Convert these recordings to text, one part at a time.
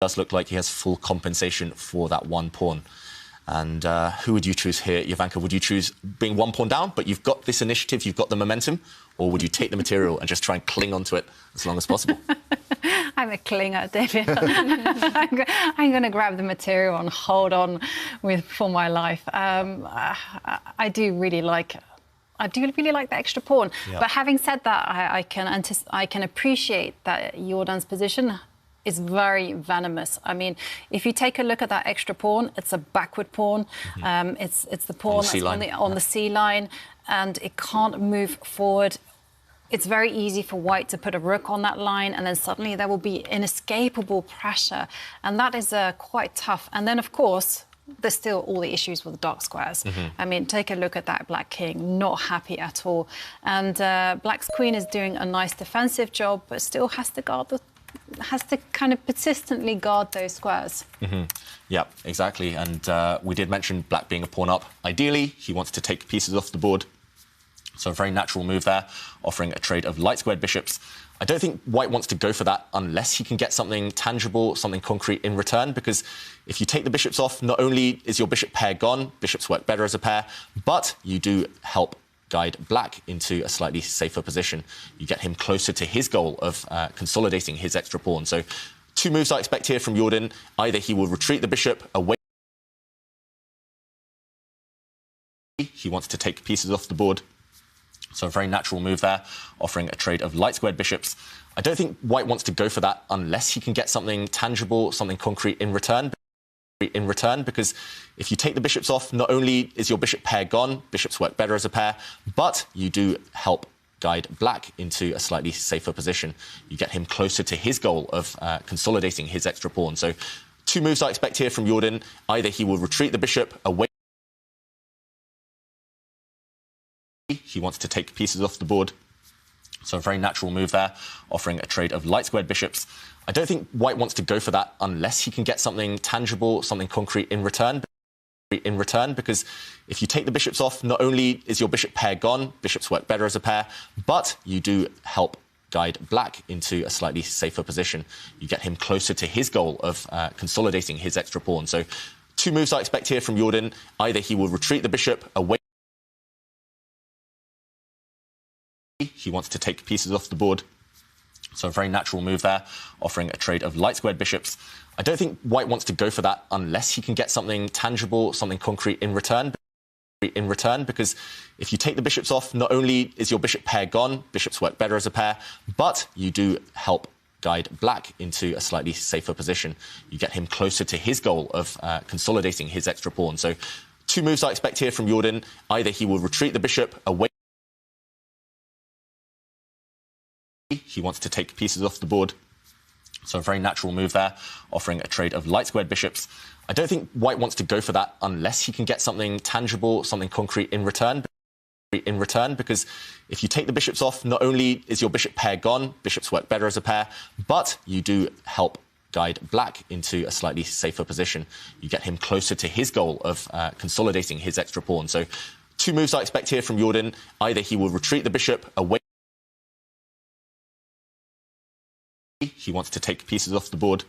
does look like he has full compensation for that one pawn. And who would you choose here, Jovanka? Would you choose being one pawn down, but you've got this initiative, you've got the momentum, or would you take the material and just try and cling onto it as long as possible? I'm a clinger, David. I'm going to grab the material and hold on for my life. I do really like the extra pawn. Yeah. But having said that, I can appreciate that Jordan's position is very venomous. I mean, if you take a look at that extra pawn, it's a backward pawn. Mm-hmm. It's the pawn that's on the C line, and it can't move forward. It's very easy for white to put a rook on that line, and then suddenly there will be inescapable pressure, and that is quite tough. And then, of course, there's still all the issues with the dark squares. Mm-hmm. I mean, take a look at that black king, not happy at all. And black's queen is doing a nice defensive job, but still has to kind of persistently guard those squares. Mm-hmm. Yeah, exactly. And we did mention black being a pawn up. Ideally, he wants to take pieces off the board. So a very natural move there, offering a trade of light squared bishops. I don't think white wants to go for that unless he can get something tangible, something concrete in return, because if you take the bishops off, not only is your bishop pair gone, bishops work better as a pair, but you do help guide black into a slightly safer position. You get him closer to his goal of consolidating his extra pawn. So two moves I expect here from Jordan. Either he will retreat the bishop away. He wants to take pieces off the board. So a very natural move there, offering a trade of light squared bishops. I don't think white wants to go for that unless he can get something tangible, something concrete in return. Because if you take the bishops off, not only is your bishop pair gone, bishops work better as a pair, but you do help guide black into a slightly safer position. You get him closer to his goal of consolidating his extra pawn. So two moves I expect here from Jordan. Either he will retreat the bishop away. He wants to take pieces off the board. So a very natural move there, offering a trade of light squared bishops. I don't think white wants to go for that unless he can get something tangible, something concrete in return. Because if you take the bishops off, not only is your bishop pair gone, bishops work better as a pair, but you do help guide black into a slightly safer position. You get him closer to his goal of consolidating his extra pawn. So two moves I expect here from Jordan. Either he will retreat the bishop away. He wants to take pieces off the board. So a very natural move there, offering a trade of light squared bishops. I don't think white wants to go for that unless he can get something tangible, something concrete in return. Because if you take the bishops off, not only is your bishop pair gone, bishops work better as a pair, but you do help guide black into a slightly safer position. You get him closer to his goal of consolidating his extra pawn. So two moves I expect here from Jordan. Either he will retreat the bishop away. He wants to take pieces off the board. So a very natural move there, offering a trade of light squared bishops. I don't think white wants to go for that unless he can get something tangible, something concrete in return. Because if you take the bishops off, not only is your bishop pair gone, bishops work better as a pair, but you do help guide black into a slightly safer position. You get him closer to his goal of consolidating his extra pawn. So two moves I expect here from Jordan. Either he will retreat the bishop away. He wants to take pieces off the board.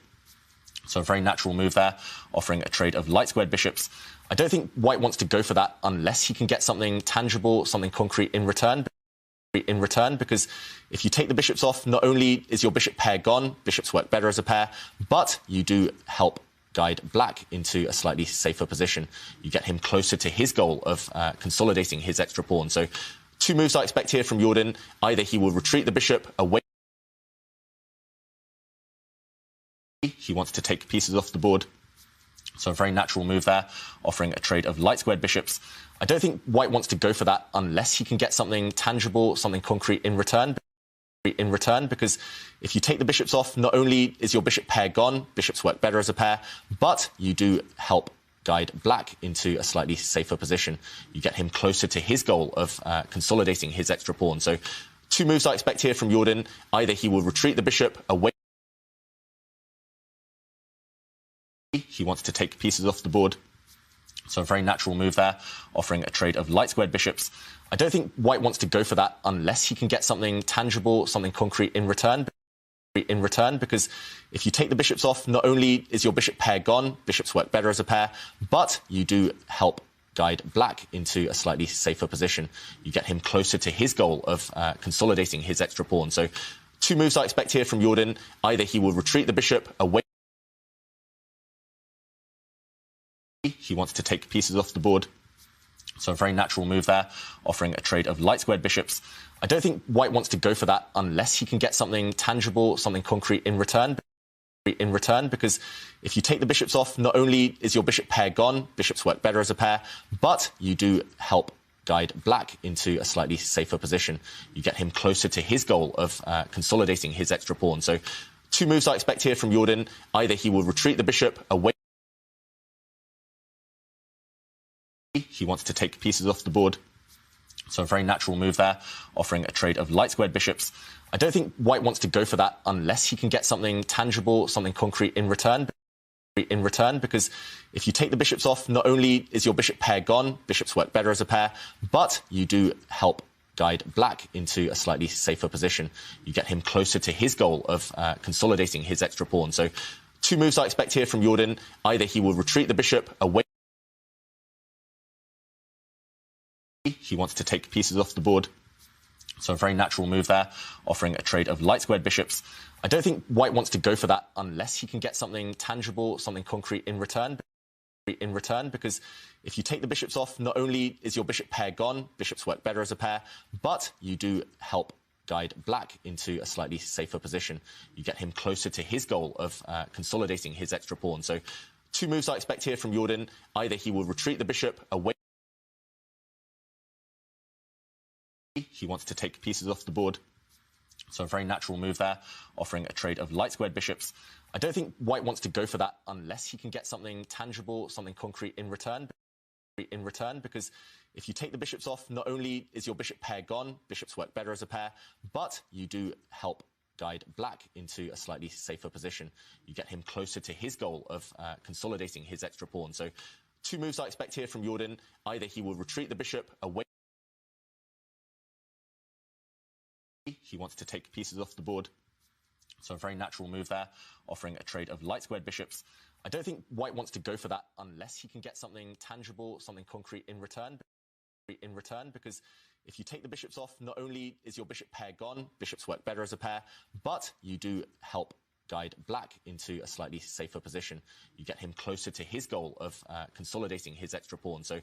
So a very natural move there, offering a trade of light squared bishops. I don't think white wants to go for that unless he can get something tangible, something concrete in return. Because if you take the bishops off, not only is your bishop pair gone, bishops work better as a pair, but you do help guide black into a slightly safer position. You get him closer to his goal of consolidating his extra pawn. So two moves I expect here from Jordan. Either he will retreat the bishop away. He wants to take pieces off the board. So a very natural move there, offering a trade of light squared bishops. I don't think white wants to go for that unless he can get something tangible, something concrete in return. Because if you take the bishops off, not only is your bishop pair gone, bishops work better as a pair, but you do help guide black into a slightly safer position. You get him closer to his goal of consolidating his extra pawn. So two moves I expect here from Jordan. Either he will retreat the bishop away. He wants to take pieces off the board. So a very natural move there, offering a trade of light squared bishops. I don't think white wants to go for that unless he can get something tangible, something concrete in return. in return, because if you take the bishops off, not only is your bishop pair gone, bishops work better as a pair, but you do help guide black into a slightly safer position. You get him closer to his goal of consolidating his extra pawn. So two moves I expect here from Jordan. Either he will retreat the bishop away. He wants to take pieces off the board. So a very natural move there, offering a trade of light squared bishops. I don't think white wants to go for that unless he can get something tangible, something concrete in return. Because if you take the bishops off, not only is your bishop pair gone, bishops work better as a pair, but you do help guide black into a slightly safer position. You get him closer to his goal of consolidating his extra pawn. So two moves I expect here from Jordan. Either he will retreat the bishop away. He wants to take pieces off the board. So a very natural move there, offering a trade of light squared bishops. I don't think white wants to go for that unless he can get something tangible, something concrete in return. Because if you take the bishops off, not only is your bishop pair gone, bishops work better as a pair, but you do help guide black into a slightly safer position. You get him closer to his goal of consolidating his extra pawn. So two moves I expect here from Jordan. Either he will retreat the bishop away. He wants to take pieces off the board. So a very natural move there, offering a trade of light squared bishops. I don't think white wants to go for that unless he can get something tangible, something concrete in return. Because if you take the bishops off, not only is your bishop pair gone, bishops work better as a pair, but you do help guide black into a slightly safer position. You get him closer to his goal of consolidating his extra pawn. So two moves I expect here from Jordan. Either he will retreat the bishop away. He wants to take pieces off the board. So a very natural move there, offering a trade of light squared bishops. I don't think white wants to go for that unless he can get something tangible, something concrete in return. Because if you take the bishops off, not only is your bishop pair gone, bishops work better as a pair, but you do help guide black into a slightly safer position. You get him closer to his goal of consolidating his extra pawn. So two moves I expect here from Jordan. Either he will retreat the bishop away. He wants to take pieces off the board. So a very natural move there, offering a trade of light squared bishops. I don't think white wants to go for that unless he can get something tangible, something concrete in return. Because if you take the bishops off, not only is your bishop pair gone, bishops work better as a pair, but you do help guide black into a slightly safer position. You get him closer to his goal of consolidating his extra pawn. So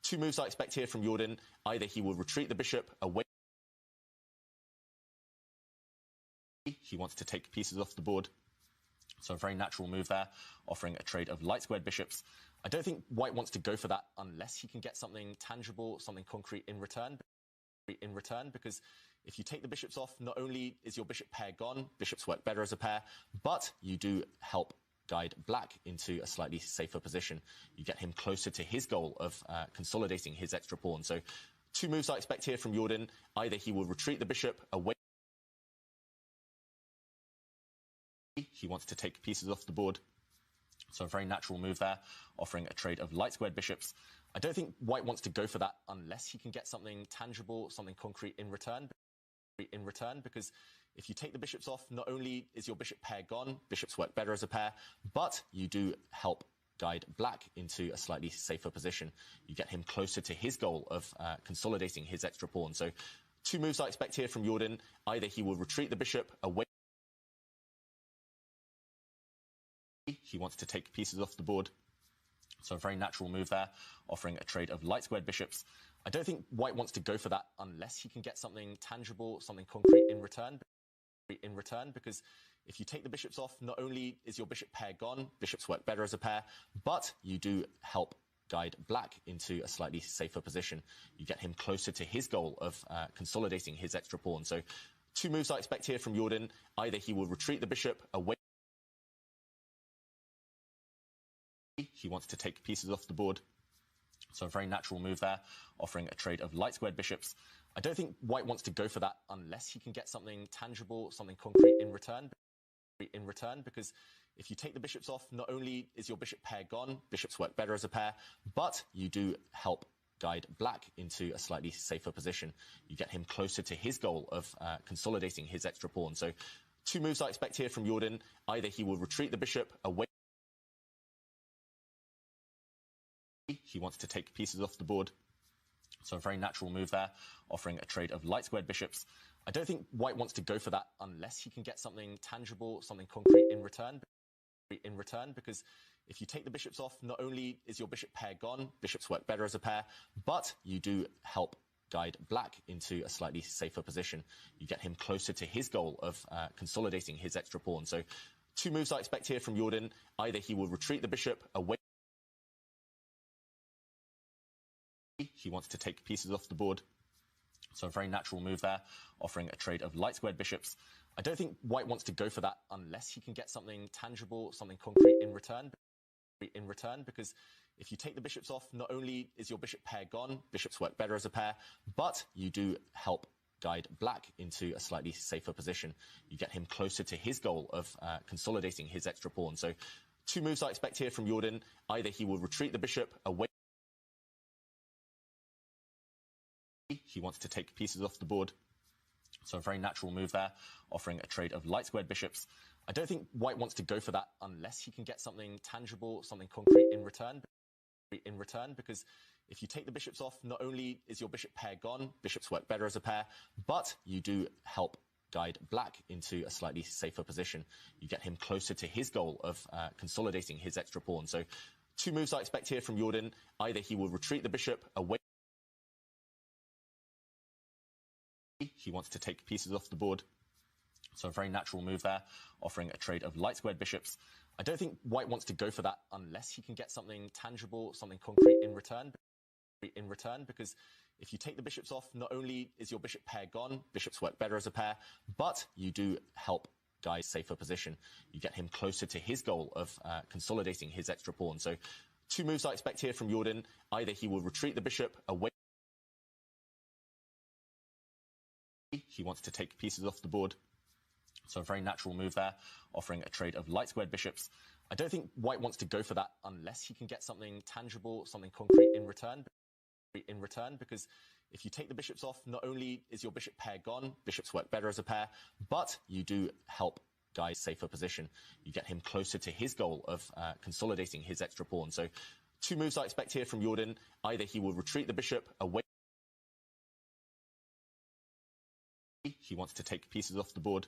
two moves I expect here from Jordan. Either he will retreat the bishop away. He wants to take pieces off the board. So a very natural move there, offering a trade of light squared bishops. I don't think white wants to go for that unless he can get something tangible, something concrete in return. Because if you take the bishops off, not only is your bishop pair gone, bishops work better as a pair, but you do help guide black into a slightly safer position. You get him closer to his goal of consolidating his extra pawn. So two moves I expect here from Jordan. Either he will retreat the bishop away. He wants to take pieces off the board. So a very natural move there, offering a trade of light squared bishops. I don't think white wants to go for that unless he can get something tangible, something concrete in return. Because if you take the bishops off, not only is your bishop pair gone, bishops work better as a pair, but you do help guide black into a slightly safer position. You get him closer to his goal of consolidating his extra pawn. So two moves I expect here from Jordan. Either he will retreat the bishop away. He wants to take pieces off the board. So a very natural move there, offering a trade of light squared bishops. I don't think white wants to go for that unless he can get something tangible, something concrete in return. Because if you take the bishops off, not only is your bishop pair gone, bishops work better as a pair, but you do help guide black into a slightly safer position. You get him closer to his goal of consolidating his extra pawn. So two moves I expect here from Jordan. Either he will retreat the bishop away. He wants to take pieces off the board. So a very natural move there, offering a trade of light squared bishops. I don't think white wants to go for that unless he can get something tangible, something concrete in return. Because if you take the bishops off, not only is your bishop pair gone, bishops work better as a pair, but you do help guide black into a slightly safer position. You get him closer to his goal of consolidating his extra pawn. So two moves I expect here from Jordan. Either he will retreat the bishop away. He wants to take pieces off the board. So a very natural move there, offering a trade of light squared bishops. I don't think white wants to go for that unless he can get something tangible, something concrete in return. Because if you take the bishops off, not only is your bishop pair gone, bishops work better as a pair, but you do help guide black into a slightly safer position. You get him closer to his goal of consolidating his extra pawn. So two moves I expect here from Jordan. Either he will retreat the bishop away. He wants to take pieces off the board. So a very natural move there, offering a trade of light squared bishops. I don't think white wants to go for that unless he can get something tangible, something concrete in return. Because if you take the bishops off, not only is your bishop pair gone, bishops work better as a pair, but you do help guide black into a slightly safer position. You get him closer to his goal of consolidating his extra pawn. So two moves I expect here from Jordan. Either he will retreat the bishop away. He wants to take pieces off the board. So a very natural move there, offering a trade of light squared bishops. I don't think white wants to go for that unless he can get something tangible, something concrete in return. Because if you take the bishops off, not only is your bishop pair gone, bishops work better as a pair, but you do help guide black into a slightly safer position. You get him closer to his goal of consolidating his extra pawn. So two moves I expect here from Jordan. Either he will retreat the bishop away. He wants to take pieces off the board. So a very natural move there, offering a trade of light squared bishops. I don't think white wants to go for that unless he can get something tangible, something concrete in return. Because if you take the bishops off, not only is your bishop pair gone, bishops work better as a pair, but you do help guide safer position. You get him closer to his goal of consolidating his extra pawn. So two moves I expect here from Jordan. Either he will retreat the bishop away. He wants to take pieces off the board. So a very natural move there, offering a trade of light squared bishops. I don't think white wants to go for that unless he can get something tangible, something concrete in return. Because if you take the bishops off, not only is your bishop pair gone, bishops work better as a pair, but you do help guide safer position. You get him closer to his goal of consolidating his extra pawn. So two moves I expect here from Jordan. Either he will retreat the bishop away. He wants to take pieces off the board.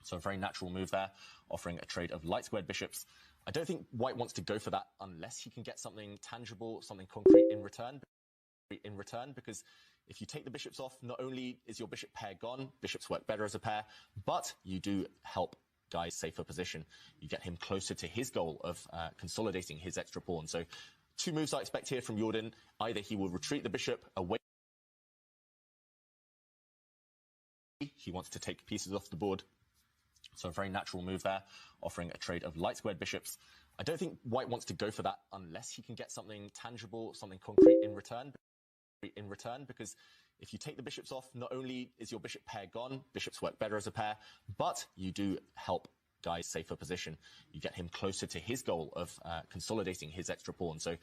So a very natural move there, offering a trade of light squared bishops. I don't think white wants to go for that unless he can get something tangible, something concrete in return. Because if you take the bishops off, not only is your bishop pair gone, bishops work better as a pair, but you do help guide safer position. You get him closer to his goal of consolidating his extra pawn. So two moves I expect here from Jordan. Either he will retreat the bishop away. He wants to take pieces off the board. So a very natural move there, offering a trade of light squared bishops. I don't think white wants to go for that unless he can get something tangible, something concrete in return. Because if you take the bishops off, not only is your bishop pair gone, bishops work better as a pair, but you do help guide safer position. You get him closer to his goal of consolidating his extra pawn. So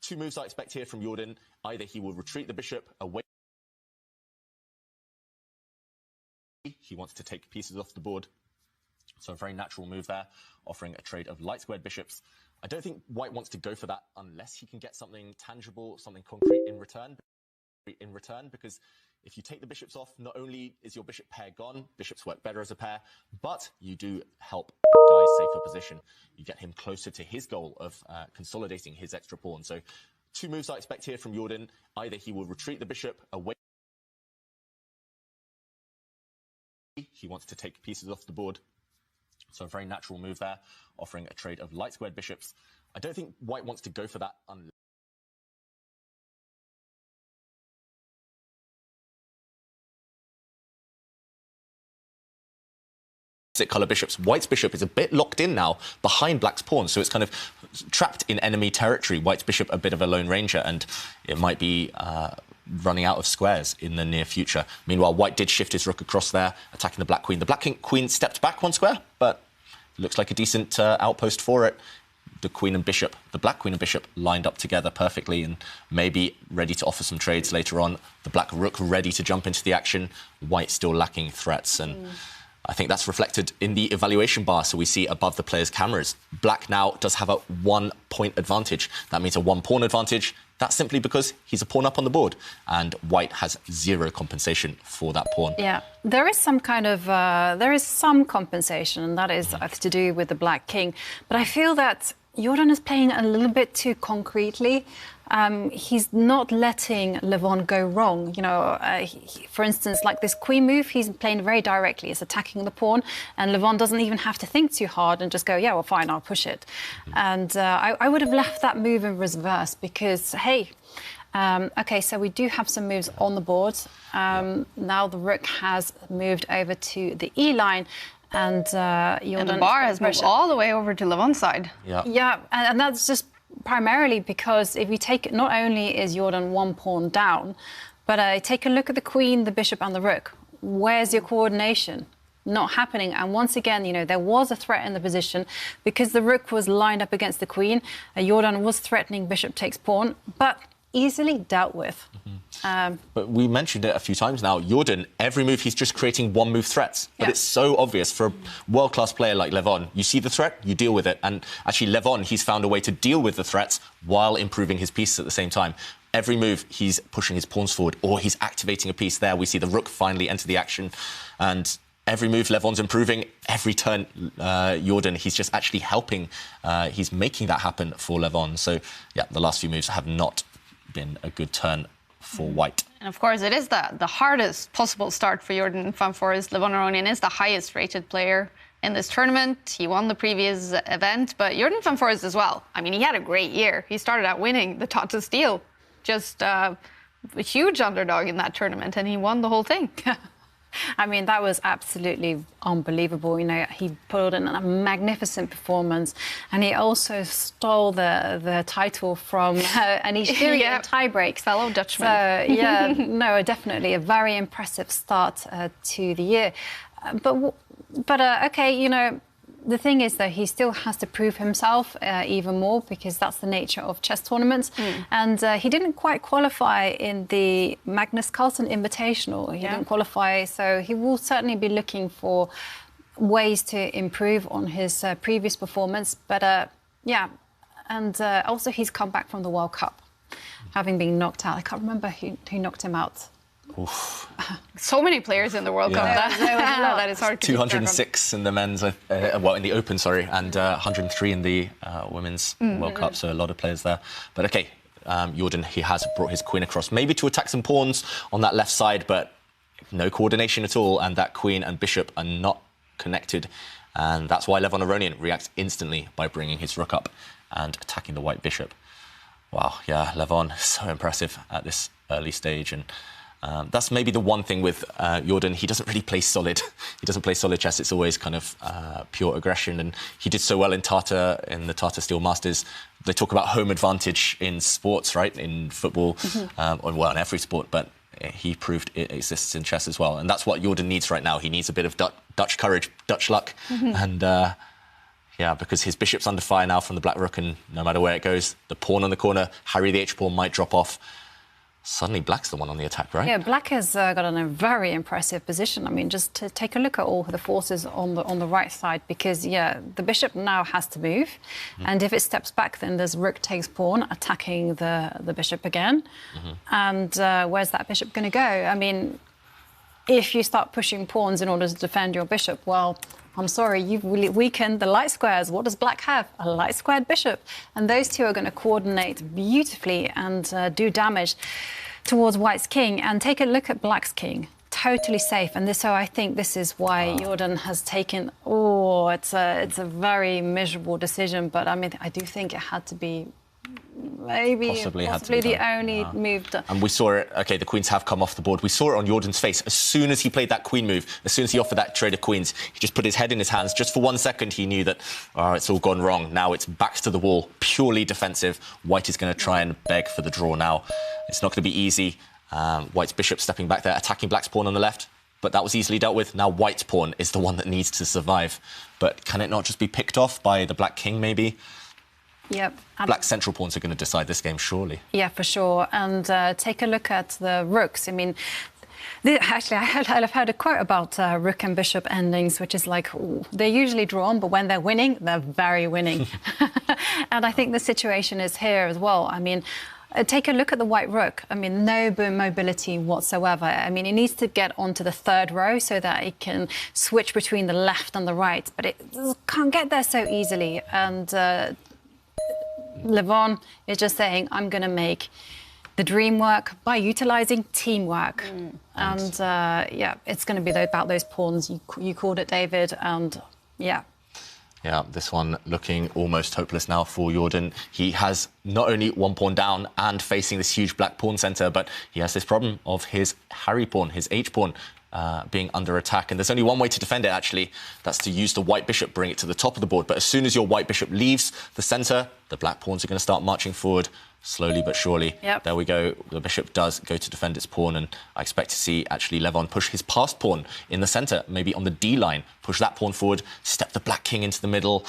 two moves I expect here from Jordan. Either he will retreat the bishop away. He wants to take pieces off the board. So a very natural move there, offering a trade of light squared bishops. I don't think white wants to go for that unless he can get something tangible, something concrete in return. Because if you take the bishops off, not only is your bishop pair gone, bishops work better as a pair, but you do help guide safer position. You get him closer to his goal of consolidating his extra pawn. So two moves I expect here from Jordan. Either he will retreat the bishop away. He wants to take pieces off the board. So a very natural move there, offering a trade of light squared bishops. I don't think white wants to go for that unless colour bishops. White's bishop is a bit locked in now behind black's pawn, so it's kind of trapped in enemy territory. White's bishop a bit of a lone ranger, and it might be running out of squares in the near future. Meanwhile, white did shift his rook across there, attacking the black queen. The black queen stepped back one square, but it looks like a decent outpost for it. The queen and bishop, the black queen and bishop lined up together perfectly and maybe ready to offer some trades later on. The black rook ready to jump into the action. White still lacking threats, and I think that's reflected in the evaluation bar. So we see above the player's cameras. Black now does have a 1 point advantage. That means a 1 pawn advantage. That's simply because he's a pawn up on the board, and white has 0 compensation for that pawn. Yeah, there is some kind of some compensation, and that is to do with the black king. But I feel that Jordan is playing a little bit too concretely. He's not letting Levon go wrong. You know, for instance, like this queen move, he's playing very directly. It's attacking the pawn, and Levon doesn't even have to think too hard and just go, yeah, well, fine, I'll push it. And I would have left that move in reverse because, hey, OK, so we do have some moves on the board. Now the rook has moved over to the E line. And the bar has moved all the way over to Levon's side. Yeah, and that's just primarily because if you take it, not only is Jordan 1 pawn down, but take a look at the queen, the bishop, and the rook. Where's your coordination? Not happening. And once again, you know, there was a threat in the position because the rook was lined up against the queen. Jordan was threatening bishop takes pawn, but easily dealt with. But we mentioned it a few times now. Jordan, every move, he's just creating 1 move threats. But it's so obvious for a world-class player like Levon. You see the threat, you deal with it. And actually, Levon, he's found a way to deal with the threats while improving his pieces at the same time. Every move, he's pushing his pawns forward or he's activating a piece there. We see the rook finally enter the action. And every move, Levon's improving. Every turn, Jordan, he's just actually helping. He's making that happen for Levon. So, yeah, the last few moves have not been a good turn for white. And of course, it is the hardest possible start for Jordan van Foreest. Levon Aronian is the highest rated player in this tournament. He won the previous event, but Jordan van Foreest as well. I mean, he had a great year. He started out winning the Tata Steel, just a huge underdog in that tournament, and he won the whole thing. I mean, that was absolutely unbelievable. You know, he put in a magnificent performance, and he also stole the title from Anish Giri in tiebreaks. Fellow Dutchman. So, yeah, no, definitely a very impressive start to the year. But OK, you know, the thing is, though, he still has to prove himself even more because that's the nature of chess tournaments. And he didn't quite qualify in the Magnus Carlsen Invitational. He didn't qualify, so he will certainly be looking for ways to improve on his previous performance. But, yeah, and also he's come back from the World Cup, having been knocked out. I can't remember who knocked him out. Oof. So many players in the World Cup. That is hard to 206 in the men's, well, in the Open, sorry, and 103 in the Women's World Cup, so a lot of players there. But OK, Jordan, he has brought his queen across, maybe to attack some pawns on that left side, but no coordination at all, and that queen and bishop are not connected. And that's why Levon Aronian reacts instantly by bringing his rook up and attacking the white bishop. Wow, yeah, Levon, so impressive at this early stage. And that's maybe the one thing with Jordan. He doesn't really play solid. He doesn't play solid chess. It's always kind of pure aggression. And he did so well in the Tata Steel Masters. They talk about home advantage in sports, right? In football, well, in every sport. But he proved it exists in chess as well. And that's what Jordan needs right now. He needs a bit of Dutch courage, Dutch luck. And yeah, because his bishop's under fire now from the black rook. And no matter where it goes, the pawn on the corner, Harry the H pawn might drop off. Suddenly, black's the one on the attack, right? Yeah, black has got in a very impressive position. I mean, just to take a look at all the forces on the right side, because, yeah, the bishop now has to move. And if it steps back, then there's rook takes pawn, attacking the bishop again. And where's that bishop going to go? I mean, if you start pushing pawns in order to defend your bishop, well, I'm sorry, you've really weakened the light squares. What does black have? A light squared bishop. And those two are going to coordinate beautifully and do damage towards white's king. And take a look at black's king. Totally safe. And so I think this is why Jordan has taken... Oh, it's a very miserable decision. But, I mean, I do think it had to be... Maybe possibly the only move done. And we saw it, OK, the queens have come off the board. We saw it on Jordan's face. As soon as he played that queen move, as soon as he offered that trade of queens, he just put his head in his hands. Just for 1 second, he knew that, it's all gone wrong. Now it's backs to the wall, purely defensive. White is going to try and beg for the draw now. It's not going to be easy. White's bishop stepping back there, attacking black's pawn on the left. But that was easily dealt with. Now white's pawn is the one that needs to survive. But can it not just be picked off by the black king, maybe? Yep. Black central pawns are going to decide this game, surely. Yeah, for sure. And take a look at the rooks. I mean, Actually, I've heard a quote about rook and bishop endings, which is like, ooh, they're usually drawn, but when they're winning, they're very winning. And I think the situation is here as well. I mean, take a look at the white rook. I mean, no mobility whatsoever. I mean, it needs to get onto the third row so that it can switch between the left and the right, but it can't get there so easily. And Levon is just saying, I'm going to make the dream work by utilising teamwork. And yeah, it's going to be about those pawns. You called it, David, and yeah. Yeah, this one looking almost hopeless now for Jordan. He has not only one pawn down and facing this huge black pawn centre, but he has this problem of his Harry pawn, his H pawn, being under attack. And there's only one way to defend it, actually. That's to use the white bishop, bring it to the top of the board. But as soon as your white bishop leaves the centre, the black pawns are going to start marching forward slowly but surely. Yep. There we go. The bishop does go to defend its pawn, and I expect to see actually Levon push his passed pawn in the centre, maybe on the D line, push that pawn forward, step the black king into the middle.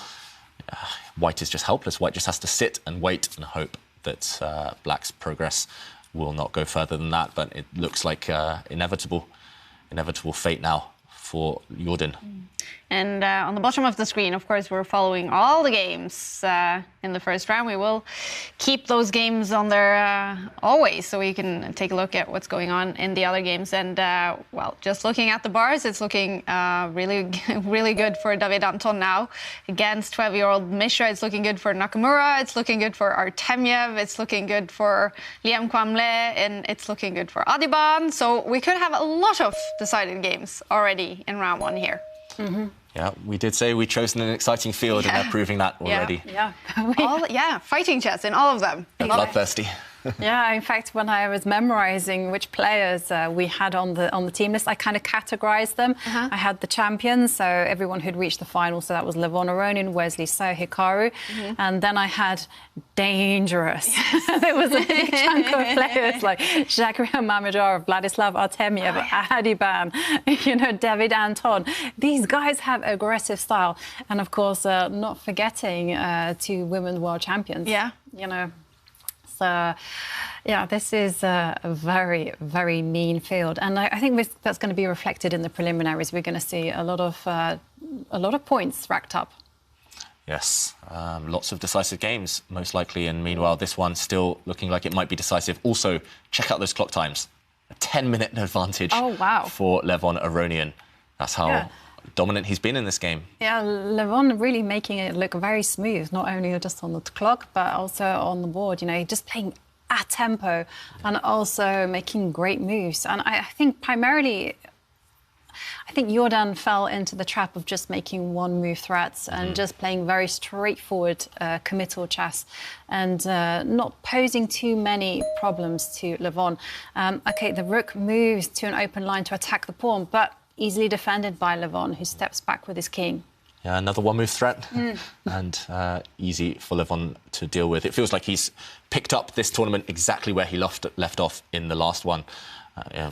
White is just helpless. White just has to sit and wait and hope that black's progress will not go further than that. But it looks like inevitable fate now for Jordan. And on the bottom of the screen, of course, we're following all the games in the first round. We will keep those games on there always, so you can take a look at what's going on in the other games. And, well, just looking at the bars, it's looking really, really good for David Anton now. Against 12-year-old Mishra, it's looking good for Nakamura. It's looking good for Artemyev. It's looking good for Liam Kwamle. And it's looking good for Adiban. So we could have a lot of decided games already in round one here. Mm-hmm. Yeah, we did say we'd chosen an exciting field, and they're proving that already. Yeah, fighting chess in all of them. Bloodthirsty. Yeah, in fact, when I was memorising which players we had on the team list, I kind of categorised them. I had the champions, so everyone who'd reached the final, so that was Levon Aronian, Wesley So, Hikaru. And then I had dangerous. There was a big chunk of players like Shakhriyar Mamedyarov, Vladislav Artemyev, Adiban, David Anton. These guys have aggressive style. And, of course, not forgetting 2 women's world champions. Yeah. So, yeah, this is a very, very mean field. And I think that's going to be reflected in the preliminaries. We're going to see a lot of points racked up. Yes, lots of decisive games, most likely. And meanwhile, this one still looking like it might be decisive. Also, check out those clock times. A 10-minute advantage for Levon Aronian. That's how dominant he's been in this game. Yeah, Levon really making it look very smooth, not only just on the clock, but also on the board. Just playing at tempo and also making great moves. And I think primarily, Jordan fell into the trap of just making one move threats and just playing very straightforward committal chess and not posing too many problems to Levon. OK, the rook moves to an open line to attack the pawn, but easily defended by Levon, who steps back with his king. Yeah, another one-move threat, and easy for Levon to deal with. It feels like he's picked up this tournament exactly where he left off in the last one.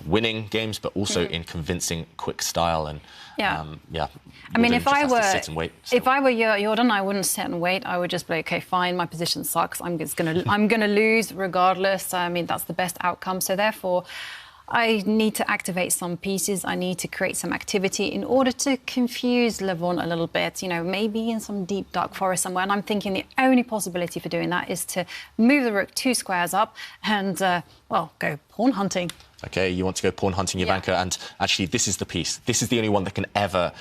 Winning games, but also in convincing, quick style. And I mean, if I were Jordan, I wouldn't sit and wait. I would just be OK, fine, my position sucks. I'm gonna lose regardless. I mean, that's the best outcome. So therefore, I need to activate some pieces. I need to create some activity in order to confuse Levon a little bit, maybe in some deep, dark forest somewhere. And I'm thinking the only possibility for doing that is to move the rook 2 squares up and, go pawn hunting. OK, you want to go pawn hunting, Jovanka, and actually this is the piece. This is the only one that can ever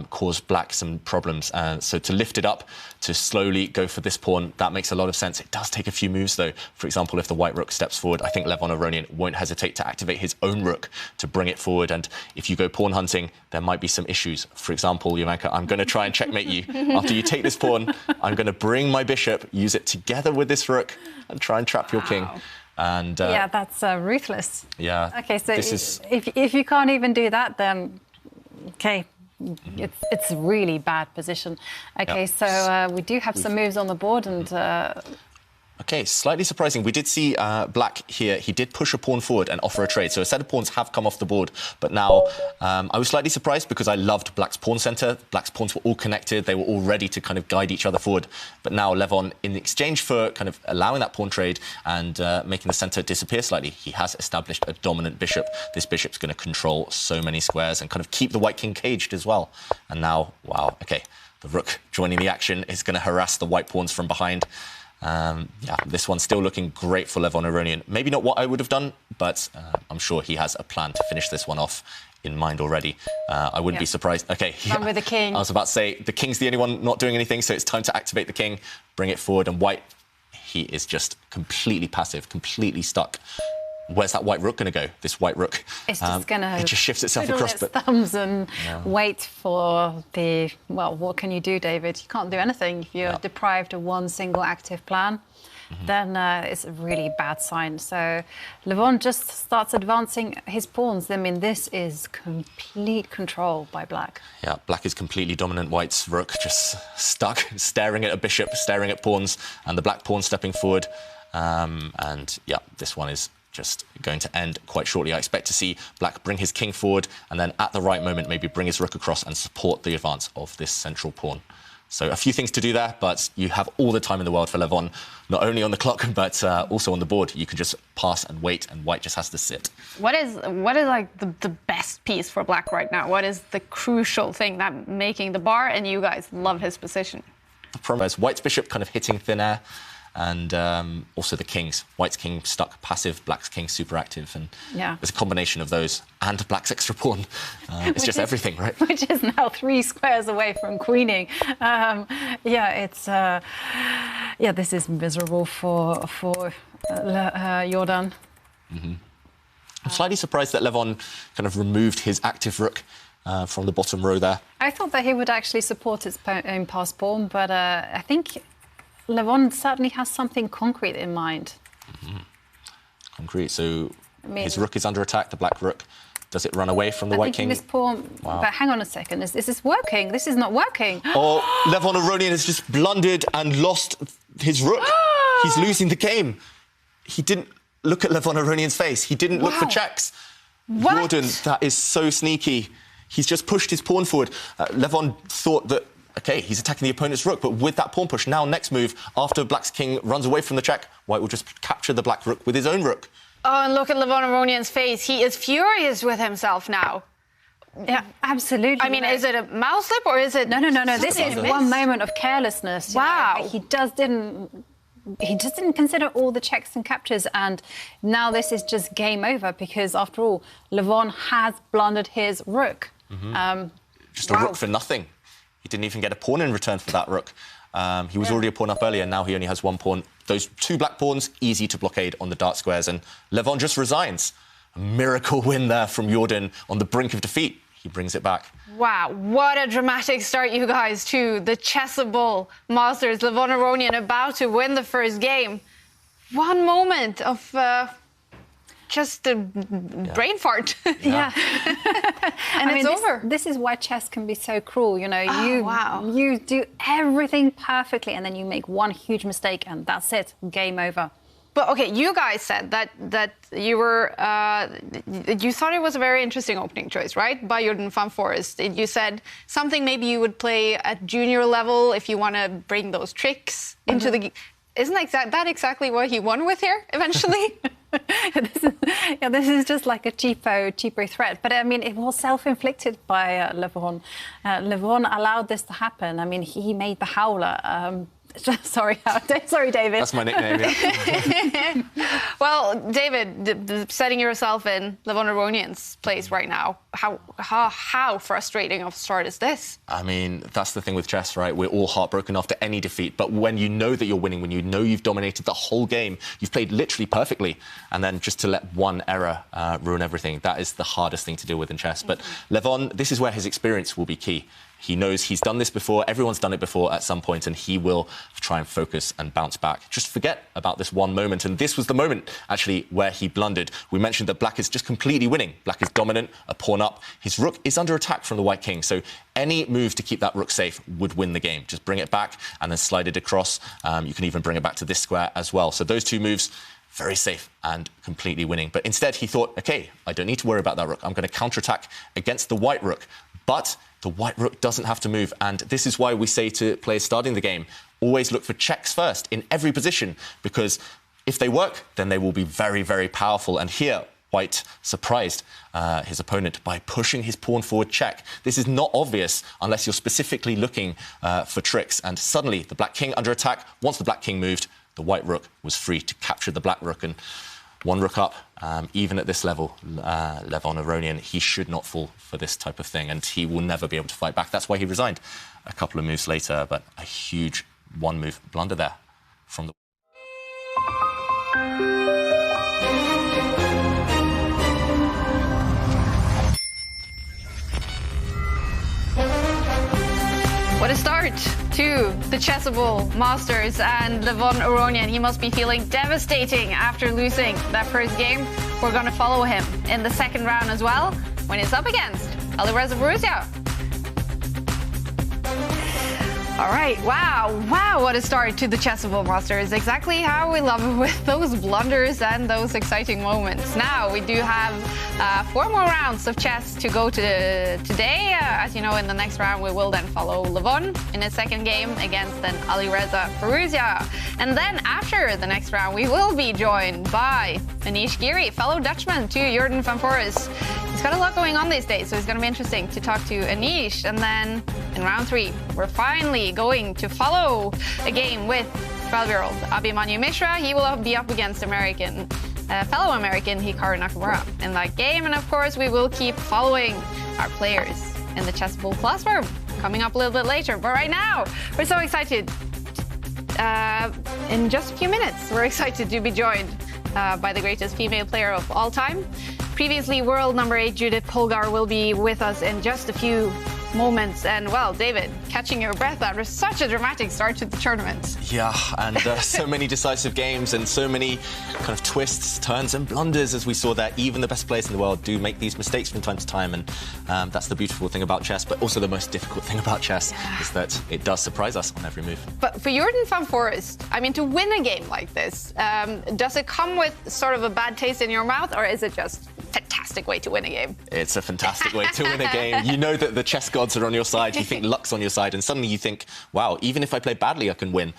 cause black some problems. So to lift it up, to slowly go for this pawn, that makes a lot of sense. It does take a few moves, though. For example, if the white rook steps forward, I think Levon Aronian won't hesitate to activate his own rook to bring it forward. And if you go pawn hunting, there might be some issues. For example, Jovanka, I'm going to try and checkmate you. After you take this pawn, I'm going to bring my bishop, use it together with this rook, and try and trap your king. And that's ruthless. Yeah. OK, so if you can't even do that, then OK, it's a really bad position. OK, so we do have some moves on the board, and Okay, slightly surprising. We did see Black here. He did push a pawn forward and offer a trade. So a set of pawns have come off the board. But now I was slightly surprised because I loved Black's pawn centre. Black's pawns were all connected. They were all ready to kind of guide each other forward. But now Levon, in exchange for kind of allowing that pawn trade and making the centre disappear slightly, he has established a dominant bishop. This bishop's going to control so many squares and kind of keep the white king caged as well. And now, wow, OK, the rook joining the action is going to harass the white pawns from behind. Yeah, this one's still looking great for Levon Aronian. Maybe not what I would have done, but I'm sure he has a plan to finish this one off in mind already. I wouldn't be surprised. OK, Run with the king. I was about to say, the king's the only one not doing anything, so it's time to activate the king, bring it forward, and white, he is just completely passive, completely stuck. Where's that white rook going to go? This white rook. It's just going to... It just shifts itself twiddle across. its thumbs and wait for the... Well, what can you do, David? You can't do anything. If you're deprived of one single active plan, then it's a really bad sign. So Levon just starts advancing his pawns. I mean, this is complete control by Black. Yeah, Black is completely dominant. White's rook just stuck, staring at a bishop, staring at pawns, and the black pawn stepping forward. And, yeah, this one is just going to end quite shortly. I expect to see Black bring his king forward and then at the right moment maybe bring his rook across and support the advance of this central pawn. So a few things to do there, but you have all the time in the world for Levon, not only on the clock, but also on the board. You can just pass and wait, and white just has to sit. What is like the best piece for Black right now? What is the crucial thing that making the bar, and you guys love his position? The problem is white's bishop kind of hitting thin air, and also the kings. White's king stuck passive, Black's king super active, and there's a combination of those and Black's extra pawn. It's just everything, right? Which is now 3 squares away from queening. This is miserable for Jordan. I'm slightly surprised that Levon kind of removed his active rook from the bottom row there. I thought that he would actually support his own pass pawn, but I think Levon certainly has something concrete in mind. Concrete. So his rook is under attack, the black rook. Does it run away from the white king? This pawn... Wow. But hang on a second. Is this working? This is not working. Oh, Levon Aronian has just blundered and lost his rook. He's losing the game. He didn't look at Levon Aronian's face. He didn't look for checks. What? Jordan, that is so sneaky. He's just pushed his pawn forward. Levon thought that, OK, he's attacking the opponent's rook, but with that pawn push, now next move, after Black's king runs away from the check, White will just capture the black rook with his own rook. Oh, and look at Levon Aronian's face. He is furious with himself now. Yeah, absolutely. I mean, is it a mouse slip or is it... No. This is one moment of carelessness. Wow. You know? He just didn't consider all the checks and captures, and now this is just game over because, after all, Levon has blundered his rook. Just a rook for nothing. He didn't even get a pawn in return for that rook. He was already a pawn up earlier, now he only has one pawn. Those two black pawns, easy to blockade on the dark squares, and Levon just resigns. A miracle win there from Jordan on the brink of defeat. He brings it back. Wow, what a dramatic start, you guys, to the Chessable Masters. Levon Aronian about to win the first game. One moment of just a brain fart. Yeah. And it's over. This is why chess can be so cruel. You know, you do everything perfectly and then you make one huge mistake and that's it, game over. But OK, you guys said that you were you thought it was a very interesting opening choice, right? By Jordan van Foreest. You said something maybe you would play at junior level if you want to bring those tricks into the. Isn't that exactly what he won with here eventually? This is just like a cheapo threat. But I mean, it was self-inflicted by Levon. Levon allowed this to happen. I mean, he made the Howler. Sorry, David. That's my nickname, yeah. Well, David, setting yourself in Levon Aronian's place right now, how frustrating of a start is this? I mean, that's the thing with chess, right? We're all heartbroken after any defeat, but when you know that you're winning, when you know you've dominated the whole game, you've played literally perfectly, and then just to let one error ruin everything, that is the hardest thing to deal with in chess. But Levon, this is where his experience will be key. He knows he's done this before, everyone's done it before at some point, and he will try and focus and bounce back. Just forget about this one moment, and this was the moment, actually, where he blundered. We mentioned that black is just completely winning. Black is dominant, a pawn up. His rook is under attack from the white king, so any move to keep that rook safe would win the game. Just bring it back and then slide it across. You can even bring it back to this square as well. So those two moves, very safe and completely winning. But instead, he thought, OK, I don't need to worry about that rook. I'm going to counterattack against the white rook. But the white rook doesn't have to move. And this is why we say to players starting the game, always look for checks first in every position, because if they work, then they will be very, very powerful. And here, White surprised his opponent by pushing his pawn forward check. This is not obvious unless you're specifically looking for tricks. And suddenly, the black king under attack. Once the black king moved, the white rook was free to capture the black rook. And one rook up, even at this level, Levon Aronian, he should not fall for this type of thing, and he will never be able to fight back. That's why he resigned a couple of moves later, but a huge one-move blunder there from the... What a start to the Chessable Masters, and Levon Aronian, he must be feeling devastating after losing that first game. We're going to follow him in the second round as well, when he's up against Alireza Firouzja. All right, wow, what a start to the Chessable Masters. Exactly how we love it, with those blunders and those exciting moments. Now, we do have 4 more rounds of chess to go to today. As you know, in the next round, we will then follow Levon in his second game against then Alireza Firouzja. And then after the next round, we will be joined by Anish Giri, fellow Dutchman to Jordan van Foreest. He's got a lot going on these days, so it's going to be interesting to talk to Anish. And then in round 3, we're finally going to follow a game with 12-year-old Abhimanyu Mishra. He will be up against fellow American Hikaru Nakamura in that game. And of course, we will keep following our players in the Chessable platform coming up a little bit later. But right now, we're so excited. In just a few minutes, we're excited to be joined by the greatest female player of all time. Previously, world number 8 Judith Polgar will be with us in just a few moments. And, well, David, catching your breath after such a dramatic start to the tournament. Yeah, and so many decisive games and so many kind of twists, turns and blunders, as we saw there. Even the best players in the world do make these mistakes from time to time, and that's the beautiful thing about chess, but also the most difficult thing about chess is that it does surprise us on every move. But for Jordan van Foreest, I mean, to win a game like this, does it come with sort of a bad taste in your mouth, or is it just a fantastic way to win a game? It's a fantastic way to win a game. You know that the chess gods are on your side, you think luck's on your side, and suddenly you think, wow, even if I play badly, I can win.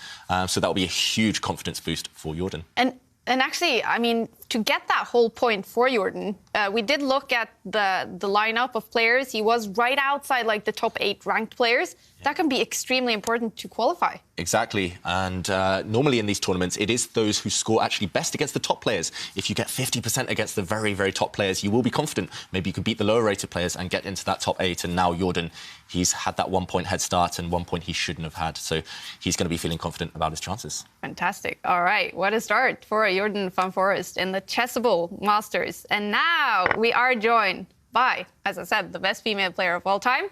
So that will be a huge confidence boost for Jordan. And actually, I mean, to get that whole point for Jordan, we did look at the lineup of players. He was right outside like the top 8 ranked players. That can be extremely important to qualify. Exactly. And normally in these tournaments, it is those who score actually best against the top players. If you get 50% against the very, very top players, you will be confident. Maybe you can beat the lower rated players and get into that top 8. And now Jordan, he's had that 1 point head start and 1 point he shouldn't have had. So he's going to be feeling confident about his chances. Fantastic. All right. What a start for Jordan van Foreest in the Chessable Masters. And now we are joined by, as I said, the best female player of all time,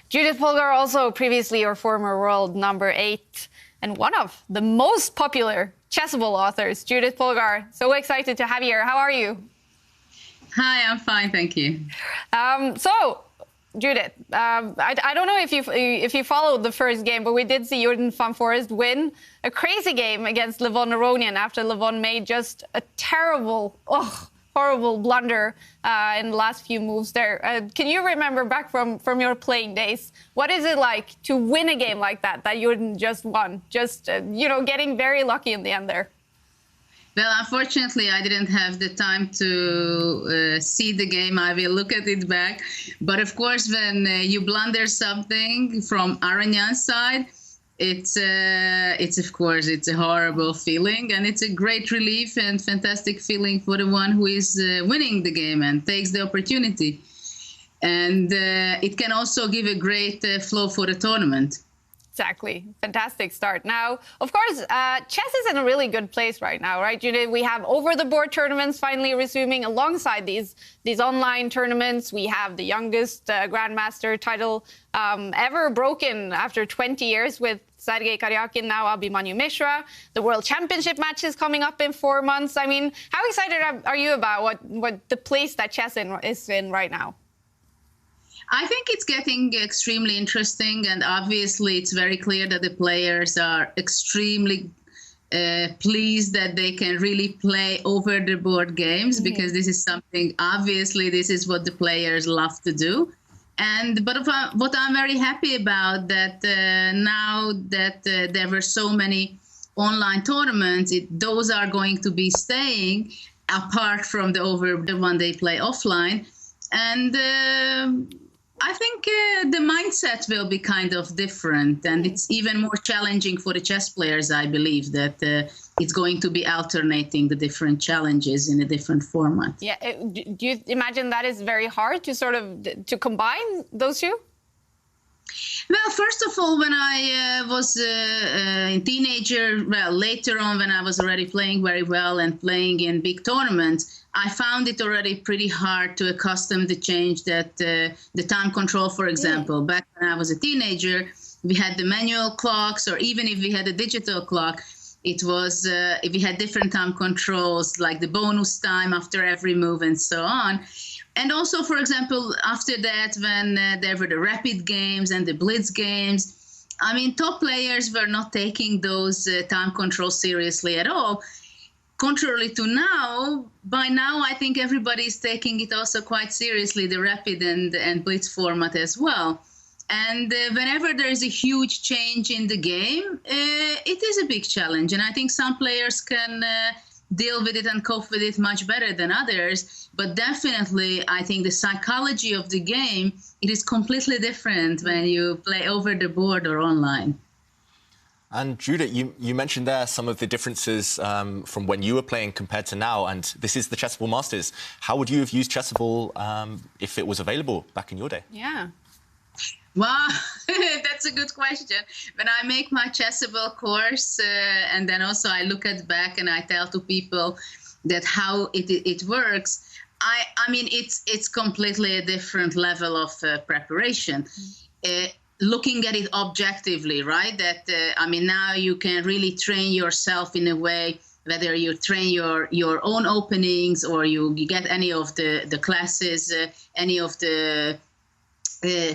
Judith Polgar, also previously or former world number 8, and one of the most popular Chessable authors, Judith Polgar. So excited to have you here. How are you? Hi, I'm fine, thank you. So, Judith, I don't know if you followed the first game, but we did see Jordan van Foreest win a crazy game against Levon Aronian after Levon made just a terrible, horrible blunder in the last few moves there. Can you remember back from your playing days, what is it like to win a game like that Jordan just won? Just, getting very lucky in the end there. Well, unfortunately, I didn't have the time to see the game. I will look at it back. But of course, when you blunder something from Aronian's side, it's a horrible feeling, and it's a great relief and fantastic feeling for the one who is winning the game and takes the opportunity. And it can also give a great flow for the tournament. Exactly. Fantastic start. Now, of course, chess is in a really good place right now, right? You know, we have over-the-board tournaments finally resuming alongside these online tournaments. We have the youngest grandmaster title ever broken after 20 years with Sergei Karyakin, now Abhimanyu Mishra. The World Championship match is coming up in 4 months. I mean, how excited are you about what the place that chess is in right now? I think it's getting extremely interesting, and obviously it's very clear that the players are extremely pleased that they can really play over the board games, because this is something, obviously this is what the players love to do. But what I'm very happy about that now that there were so many online tournaments, those are going to be staying apart from the one they play offline. And I think the mindset will be kind of different, and it's even more challenging for the chess players, I believe, that it's going to be alternating the different challenges in a different format. Yeah, do you imagine that is very hard to sort of to combine those two? Well, first of all, when I was a teenager, well, later on when I was already playing very well and playing in big tournaments, I found it already pretty hard to accustom the change that the time control, for example. Back when I was a teenager, we had the manual clocks, or even if we had a digital clock, it was if we had different time controls, like the bonus time after every move and so on. And also, for example, after that, when there were the rapid games and the blitz games, I mean, top players were not taking those time controls seriously at all. Contrary to now, by now, I think everybody is taking it also quite seriously, the rapid and blitz format as well. And whenever there is a huge change in the game, it is a big challenge. And I think some players can deal with it and cope with it much better than others. But definitely, I think the psychology of the game, it is completely different when you play over the board or online. And Judith, you mentioned there some of the differences from when you were playing compared to now, and this is the Chessable Masters. How would you have used Chessable if it was available back in your day? Yeah. Wow, that's a good question. When I make my Chessable course, and then also I look at back and I tell to people that how it works, I mean, it's completely a different level of preparation. Looking at it objectively, right? That I mean, now you can really train yourself in a way, whether you train your own openings or you get any of the classes, any of the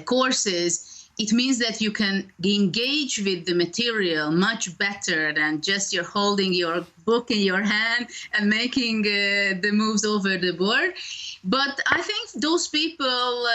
courses. It means that you can engage with the material much better than just you're holding your book in your hand and making the moves over the board. But I think those people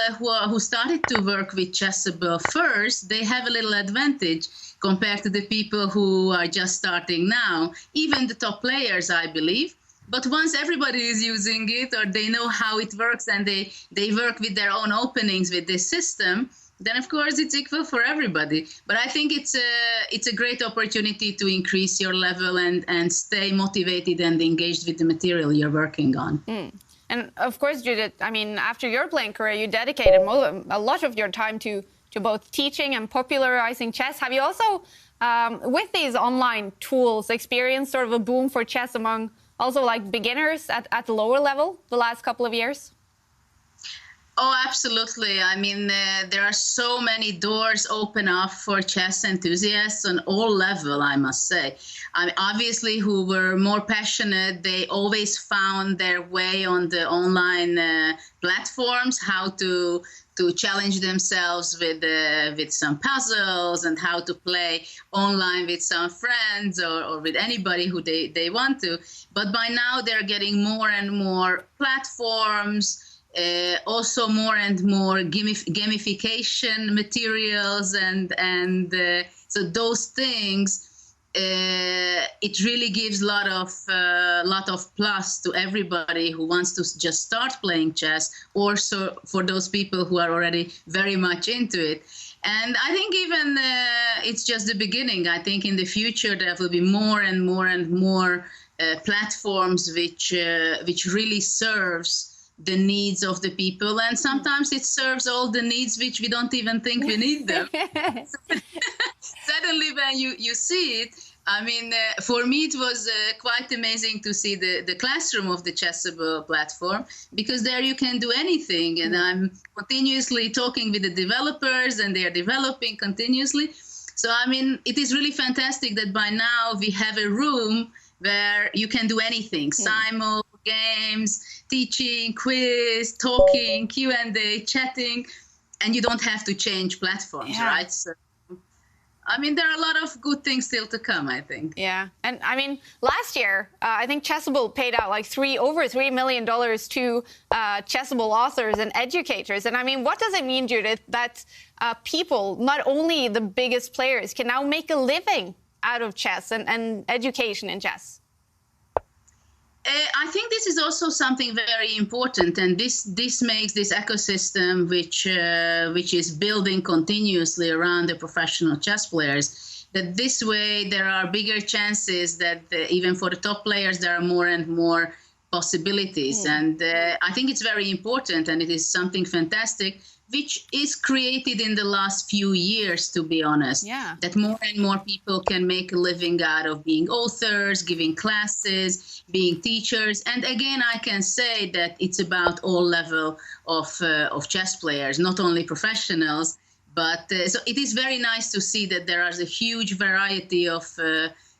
who started to work with Chessable first, they have a little advantage compared to the people who are just starting now, even the top players, I believe. But once everybody is using it, or they know how it works, and they work with their own openings with this system, then of course it's equal for everybody. But I think it's a great opportunity to increase your level and stay motivated and engaged with the material you're working on. And of course, Judith, I mean, after your playing career, you dedicated a lot of your time to both teaching and popularizing chess. Have you also, with these online tools, experienced sort of a boom for chess among also like beginners at the lower level the last couple of years? Oh, absolutely. I mean, there are so many doors open up for chess enthusiasts on all levels, I must say. I mean, obviously, who were more passionate, they always found their way on the online platforms, how to challenge themselves with some puzzles and how to play online with some friends or with anybody who they want to. But by now, they're getting more and more platforms, also more and more gamification materials, and so those things, it really gives a lot of plus to everybody who wants to just start playing chess, or so for those people who are already very much into it. And I think even it's just the beginning. I think in the future there will be more and more and more platforms which really serves the needs of the people, and sometimes it serves all the needs which we don't even think we need them. Suddenly when you see it, I mean, for me it was quite amazing to see the classroom of the Chessable platform, because there you can do anything, and I'm continuously talking with the developers and they are developing continuously. So I mean, it is really fantastic that by now we have a room where you can do anything, simul, games, teaching, quiz, talking, Q&A, chatting, and you don't have to change platforms, right? So, I mean, there are a lot of good things still to come, I think. Yeah, and I mean, last year, I think Chessable paid out like over $3 million to Chessable authors and educators. And I mean, what does it mean, Judith, that people, not only the biggest players, can now make a living out of chess and education in chess? I think this is also something very important, and this makes this ecosystem, which is building continuously around the professional chess players, that this way there are bigger chances that even for the top players there are more and more possibilities. And I think it's very important, and it is something fantastic, which is created in the last few years, to be honest. Yeah. That more and more people can make a living out of being authors, giving classes, being teachers. And again, I can say that it's about all level of chess players, not only professionals. But so it is very nice to see that there is a huge variety of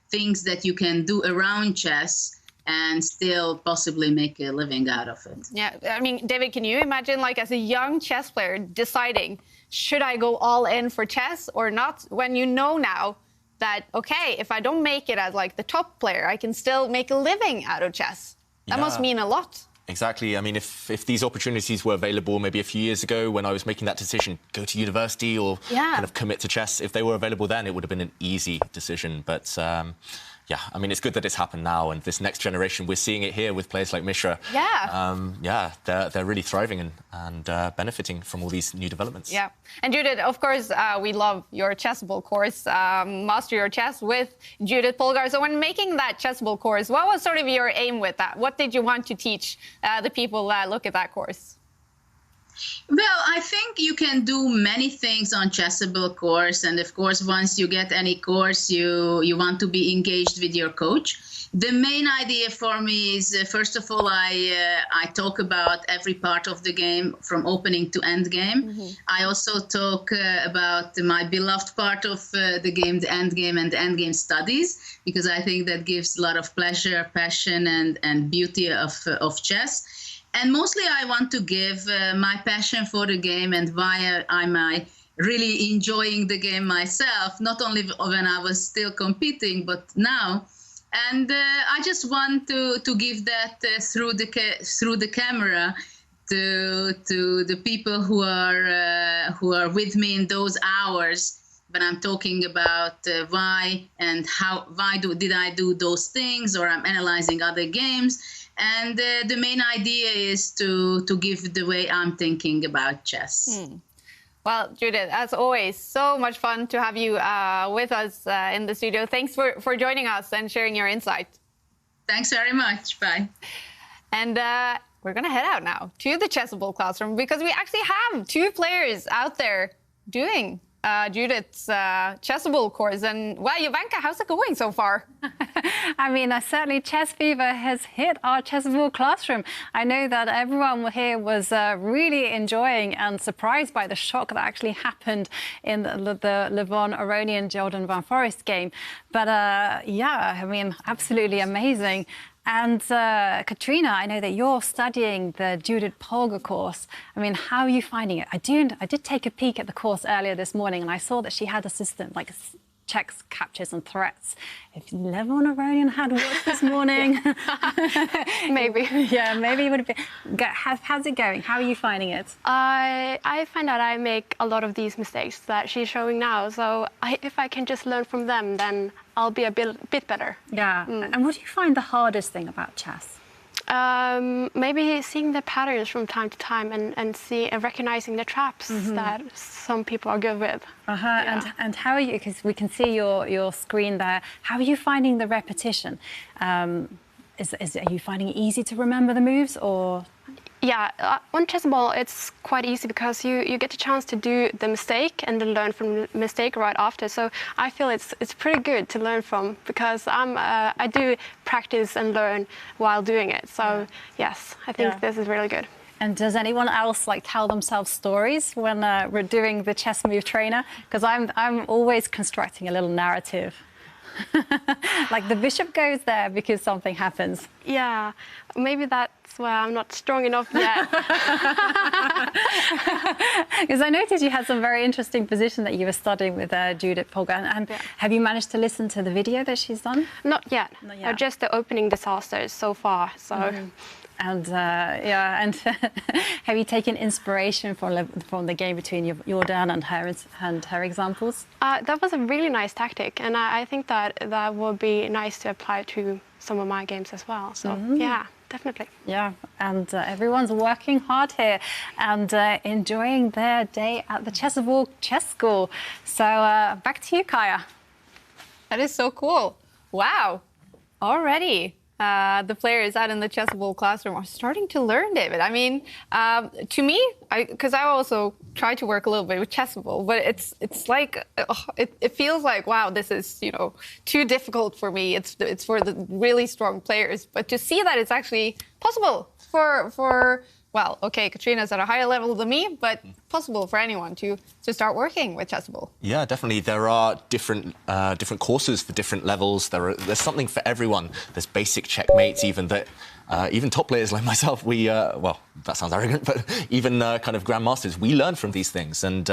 things that you can do around chess and still possibly make a living out of it. Yeah, I mean, David, can you imagine, like, as a young chess player deciding, should I go all in for chess or not, when you know now that, okay, if I don't make it as, like, the top player, I can still make a living out of chess? That must mean a lot. Exactly. I mean, if these opportunities were available maybe a few years ago when I was making that decision, go to university or kind of commit to chess, if they were available then, it would have been an easy decision. But yeah, I mean, it's good that it's happened now, and this next generation, we're seeing it here with players like Mishra. Yeah. They're really thriving and benefiting from all these new developments. Yeah. And Judith, of course, we love your Chessable course, Master Your Chess with Judith Polgar. So when making that Chessable course, what was sort of your aim with that? What did you want to teach the people that look at that course? Well, I think you can do many things on Chessable course, and of course, once you get any course, you want to be engaged with your coach. The main idea for me is, first of all, I talk about every part of the game from opening to end game. I also talk about my beloved part of the game, the end game and the end game studies, because I think that gives a lot of pleasure, passion, and beauty of chess. And mostly I want to give my passion for the game and why I'm really enjoying the game myself, not only when I was still competing, but now. And I just want to give that through the camera to the people who are with me in those hours when I'm talking about why and did I do those things, or I'm analyzing other games. And the main idea is to give the way I'm thinking about chess. Well, Judith, as always, so much fun to have you with us in the studio. Thanks for joining us and sharing your insight. Thanks very much. Bye. And we're going to head out now to the Chessable classroom, because we actually have two players out there doing Judith's Chessable course. And, well, Jovanka, how's it going so far? I mean, certainly chess fever has hit our Chessable classroom. I know that everyone here was really enjoying and surprised by the shock that actually happened in the Levon Aronian Jordan Van Forest game. But yeah, I mean, absolutely amazing. And Katrina, I know that you're studying the Judith Polgar course. I mean, how are you finding it? I did take a peek at the course earlier this morning, and I saw that she had a system like checks, captures, and threats. If Levon Aronian had worked this morning, maybe. Yeah, maybe it would have been. How's it going? How are you finding it? I find that I make a lot of these mistakes that she's showing now. So if I can just learn from them, then I'll be a bit better. Yeah. And what do you find the hardest thing about chess? Maybe seeing the patterns from time to time and recognizing the traps that some people are good with. Yeah. And how are you? Because we can see your screen there. How are you finding the repetition? Are you finding it easy to remember the moves, or? Yeah, on Chessable, it's quite easy because you get the chance to do the mistake and then learn from the mistake right after. So I feel it's pretty good to learn from because I do practice and learn while doing it. So yes, I think this is really good. And does anyone else like tell themselves stories when we're doing the chess move trainer? Because I'm always constructing a little narrative. Like the bishop goes there because something happens. Yeah, maybe that's why I'm not strong enough yet. Because I noticed you had some very interesting position that you were studying with Judith Polgar. And have you managed to listen to the video that she's done? Not yet. Not yet. Just the opening disasters so far. So. And have you taken inspiration from the game between Jordan and her examples? That was a really nice tactic, and I think that would be nice to apply to some of my games as well. So yeah, definitely. Yeah, and everyone's working hard here and enjoying their day at the Chessable Chess School. So back to you, Kaya. That is so cool. Wow, already. The players out in the Chessable classroom are starting to learn, David. I mean, to me, because I also try to work a little bit with Chessable, but it's like it feels like, wow, this is too difficult for me. It's for the really strong players. But to see that it's actually possible for well, okay, Katrina's at a higher level than me, but possible for anyone to start working with Chessable. Yeah, definitely. There are different courses for different levels. There's something for everyone. There's basic checkmates, even that. Even top players like myself, we, well, that sounds arrogant, but even kind of grandmasters, we learn from these things. And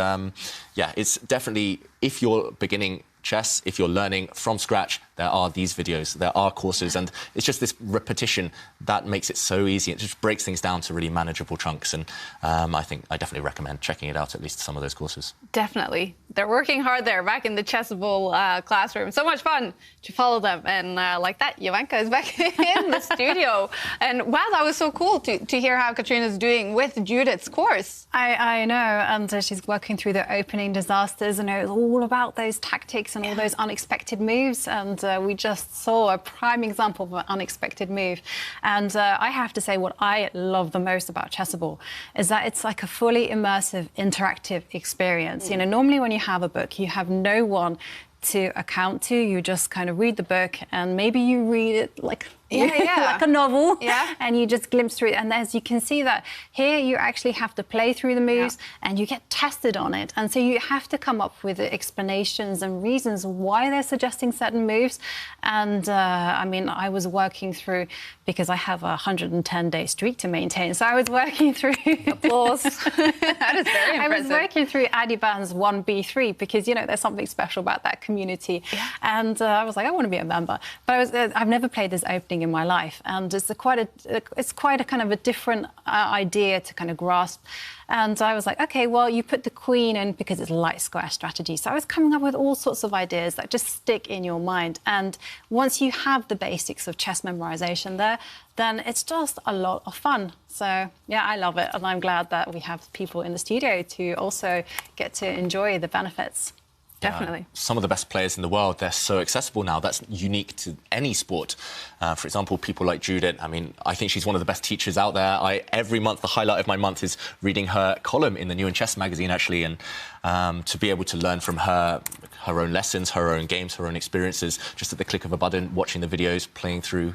yeah, it's definitely, if you're beginning chess, if you're learning from scratch, there are these videos, there are courses, and it's just this repetition that makes it so easy. It just breaks things down to really manageable chunks. And I think I definitely recommend checking it out, at least some of those courses. Definitely. They're working hard there, back in the Chessable classroom. So much fun to follow them. And like that, Jovanka is back in the studio. And wow, that was so cool to hear how Katrina's doing with Judith's course. I know, and she's working through the opening disasters, and it's all about those tactics and all those unexpected moves. And we just saw a prime example of an unexpected move. And I have to say, what I love the most about Chessable is that it's like a fully immersive, interactive experience. You know, normally when you have a book, you have no one to account to. You just kind of read the book, and maybe you read it like like a novel, and you just glimpse through it. And as you can see that here, you actually have to play through the moves, and you get tested on it. And so you have to come up with explanations and reasons why they're suggesting certain moves. And I mean, I was working through, because I have a 110-day streak to maintain, so I was working through... Applause. That is very impressive. I was working through Adiban's 1B3 because, you know, there's something special about that community. And I was like, I want to be a member. But I've never played this opening in my life, and it's quite a kind of a different idea to kind of grasp. And I was like, okay, well, you put the queen in because it's a light square strategy. So I was coming up with all sorts of ideas that just stick in your mind. And once you have the basics of chess memorization there, then it's just a lot of fun. So yeah, I love it, and I'm glad that we have people in the studio to also get to enjoy the benefits. Definitely. Some of the best players in the world, they're so accessible now. That's unique to any sport. For example, people like Judith. I mean, I think she's one of the best teachers out there. Every month, the highlight of my month is reading her column in the New in Chess magazine, actually. And to be able to learn from her own lessons, her own games, her own experiences, just at the click of a button, watching the videos, playing through.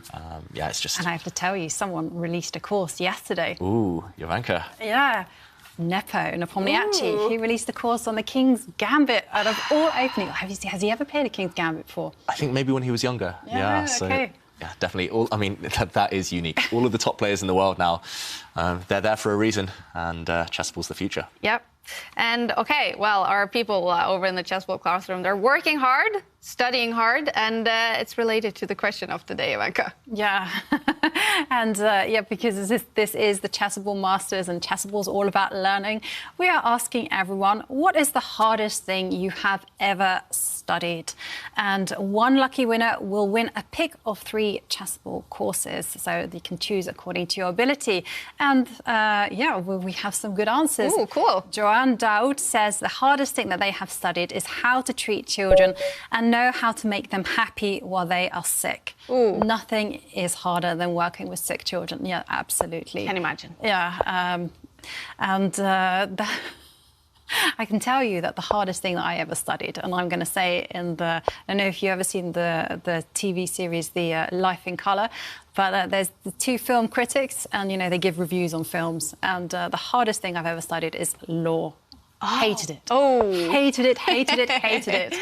Yeah, it's just... And I have to tell you, someone released a course yesterday. Ooh, Jovanka. Yeah. Nepo Nepomniachtchi. He released a course on the King's Gambit out of all opening. Has he ever played a King's Gambit before? I think maybe when he was younger. Yeah, so, okay. Yeah, definitely. I mean, that is unique. All of the top players in the world now, they're there for a reason, and Chessable's the future. Yep. And okay, well, our people over in the Chessable classroom, they're working hard, studying hard, and it's related to the question of the day, Jovanka. Yeah, and yeah, because this is the Chessable Masters, and Chessable's all about learning. We are asking everyone, what is the hardest thing you have ever studied? And one lucky winner will win a pick of 3 Chessable courses, so you can choose according to your ability. And yeah, we have some good answers. Ooh, cool. Joanne Dowd says the hardest thing that they have studied is how to treat children and know how to make them happy while they are sick. Ooh. Nothing is harder than working working with sick children. Yeah, absolutely. Can imagine. Yeah, I can tell you that the hardest thing that I ever studied, and I'm going to say I don't know if you've ever seen the TV series, the Life in Color, but there's the two film critics, and, you know, they give reviews on films. And the hardest thing I've ever studied is law. Hated it. Oh. Hated it, hated it, hated it.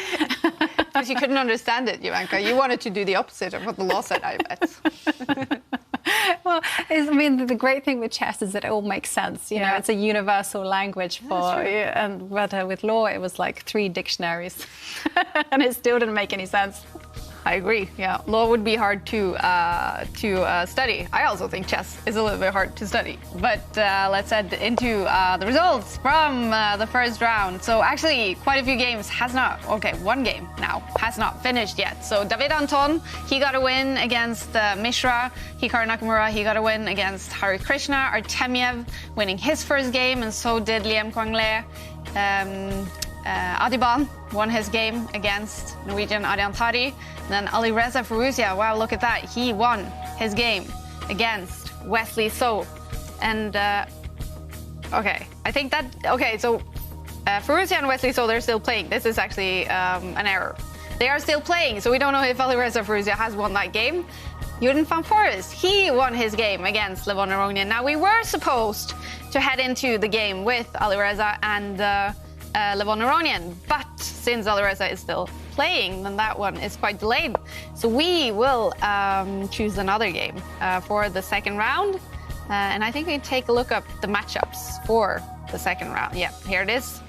Because you couldn't understand it, Jovanka. You wanted to do the opposite of what the law said, I bet. Well, I mean, the great thing with chess is that it all makes sense. You know, it's a universal language but with law, it was like 3 dictionaries, and it still didn't make any sense. I agree. Yeah, law would be hard to study. I also think chess is a little bit hard to study. But let's head into the results from the first round. So actually, quite a few games one game now has not finished yet. So David Anton, he got a win against Mishra. Hikaru Nakamura, he got a win against Hare Krishna. Artemiev winning his first game, and so did Liem Kwang-le. Adiban won his game against Norwegian Aryan Tari. And then Alireza Firouzja, wow, look at that. He won his game against Wesley So. And, so Firouzja and Wesley So, they're still playing. This is actually an error. They are still playing, so we don't know if Alireza Firouzja has won that game. Jordan van Forest, he won his game against Levon Aronian. Now, we were supposed to head into the game with Alireza and Levon Aronian, but since Alireza is still playing, then that one is quite delayed. So we will choose another game for the second round. And I think we take a look up the matchups for the second round. Yeah, here it is.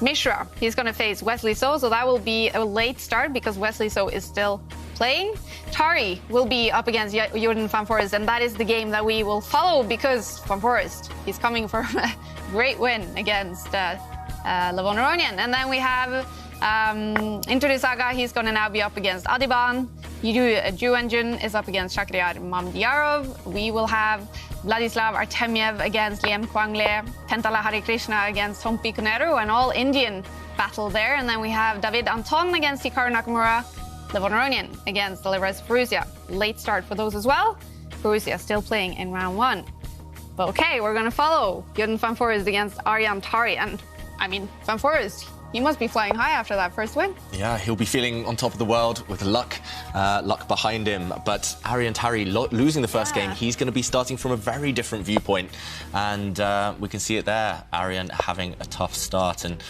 Mishra, he's going to face Wesley So, so that will be a late start because Wesley So is still playing. Tari will be up against Jordan van Forest, and that is the game that we will follow because Van Forest, he's coming from a great win against Levon Aronian. And then we have Inturi Saga, he's going to now be up against Adiban. Yidu Juenjun is up against Shakhriyar Mamdyarov. We will have Vladislav Artemiev against Liem Kwang-le, Tentala Hare Krishna against Tompi Kuneru, an all-Indian battle there. And then we have David Anton against Hikaru Nakamura, Levon Aronian against Alireza Firouzja. Late start for those as well. Firouzja still playing in round 1. But okay, we're going to follow Jordan van Forest against Aryan Tari. And, I mean, Van Forest, he must be flying high after that first win. Yeah, he'll be feeling on top of the world with luck behind him. But Aryan Tari losing the first game, he's going to be starting from a very different viewpoint. And we can see it there, Aryan having a tough start. And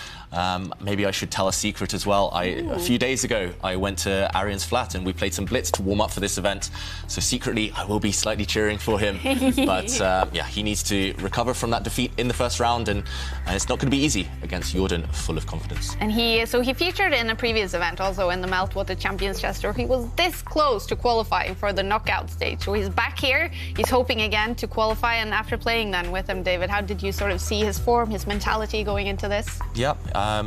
maybe I should tell a secret as well. A few days ago, I went to Aryan's flat and we played some Blitz to warm up for this event. So secretly, I will be slightly cheering for him. But yeah, he needs to recover from that defeat in the first round, and it's not going to be easy against Jordan, full of confidence. And he featured in a previous event, also in the Meltwater Champions Chester. He was this close to qualifying for the knockout stage. So he's back here. He's hoping again to qualify. And after playing then with him, David, how did you sort of see his form, his mentality going into this? Yep.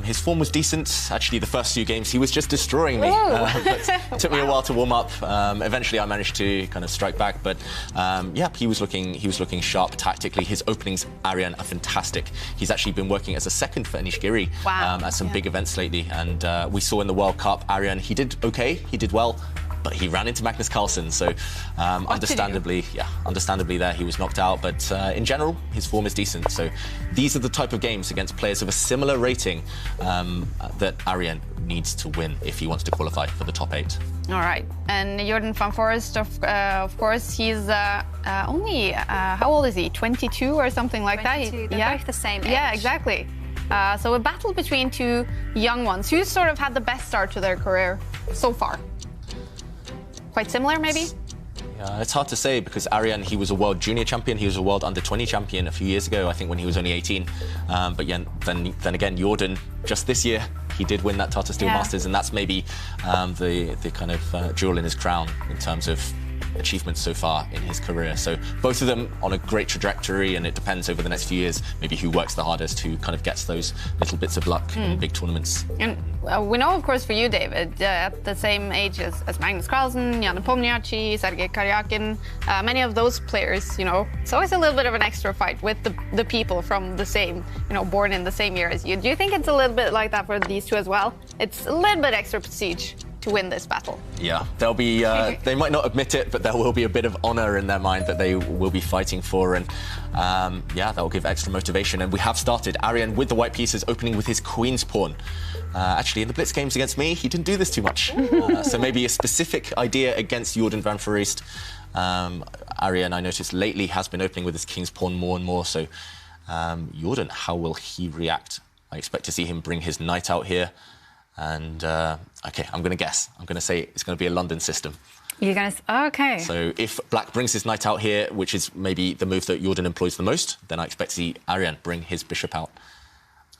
His form was decent. Actually, the first few games, he was just destroying me. But it took me a while to warm up. Eventually, I managed to kind of strike back. But yeah, he was looking sharp tactically. His openings, Aryan, are fantastic. He's actually been working as a second for Anish Giri at some big events lately. And we saw in the World Cup, Aryan, he did okay. He did well. But he ran into Magnus Carlsen, so understandably there he was knocked out. But in general, his form is decent. So these are the type of games against players of a similar rating that Aryan needs to win if he wants to qualify for the top 8. All right, and Jordan van Forest, of course, he's only how old is he? 22 or something like 22. that. They're both the same age. Yeah, exactly. So a battle between two young ones. Who's sort of had the best start to their career so far? Quite similar, maybe? Yeah, it's hard to say because Aryan, he was a world junior champion. He was a world under-20 champion a few years ago, I think, when he was only 18. But yeah, then again, Jordan, just this year, he did win that Tata Steel Masters, and that's maybe the kind of jewel in his crown in terms of achievements so far in his career. So both of them on a great trajectory, and it depends over the next few years maybe who works the hardest, who kind of gets those little bits of luck in big tournaments. And we know, of course, for you, David, at the same age as Magnus Carlsen, Jan Nepomniachtchi, Sergei Karyakin, many of those players, you know, it's always a little bit of an extra fight with the people from the same, you know, born in the same year as you. Do you think it's a little bit like that for these two as well? It's a little bit extra prestige. to win this battle. Yeah, there'll be, they might not admit it, but there will be a bit of honor in their mind that they will be fighting for. And yeah, that will give extra motivation. And we have started. Arian with the white pieces, opening with his queen's pawn. Actually, in the Blitz games against me, he didn't do this too much. So maybe a specific idea against Jordan van Foreest. Arian, I noticed lately, has been opening with his king's pawn more and more. So Jordan, how will he react? I expect to see him bring his knight out here. And, OK, I'm going to guess. I'm going to say it's going to be a London system. You're going to... Oh, OK. So if Black brings his knight out here, which is maybe the move that Jordan employs the most, then I expect to see Arian bring his bishop out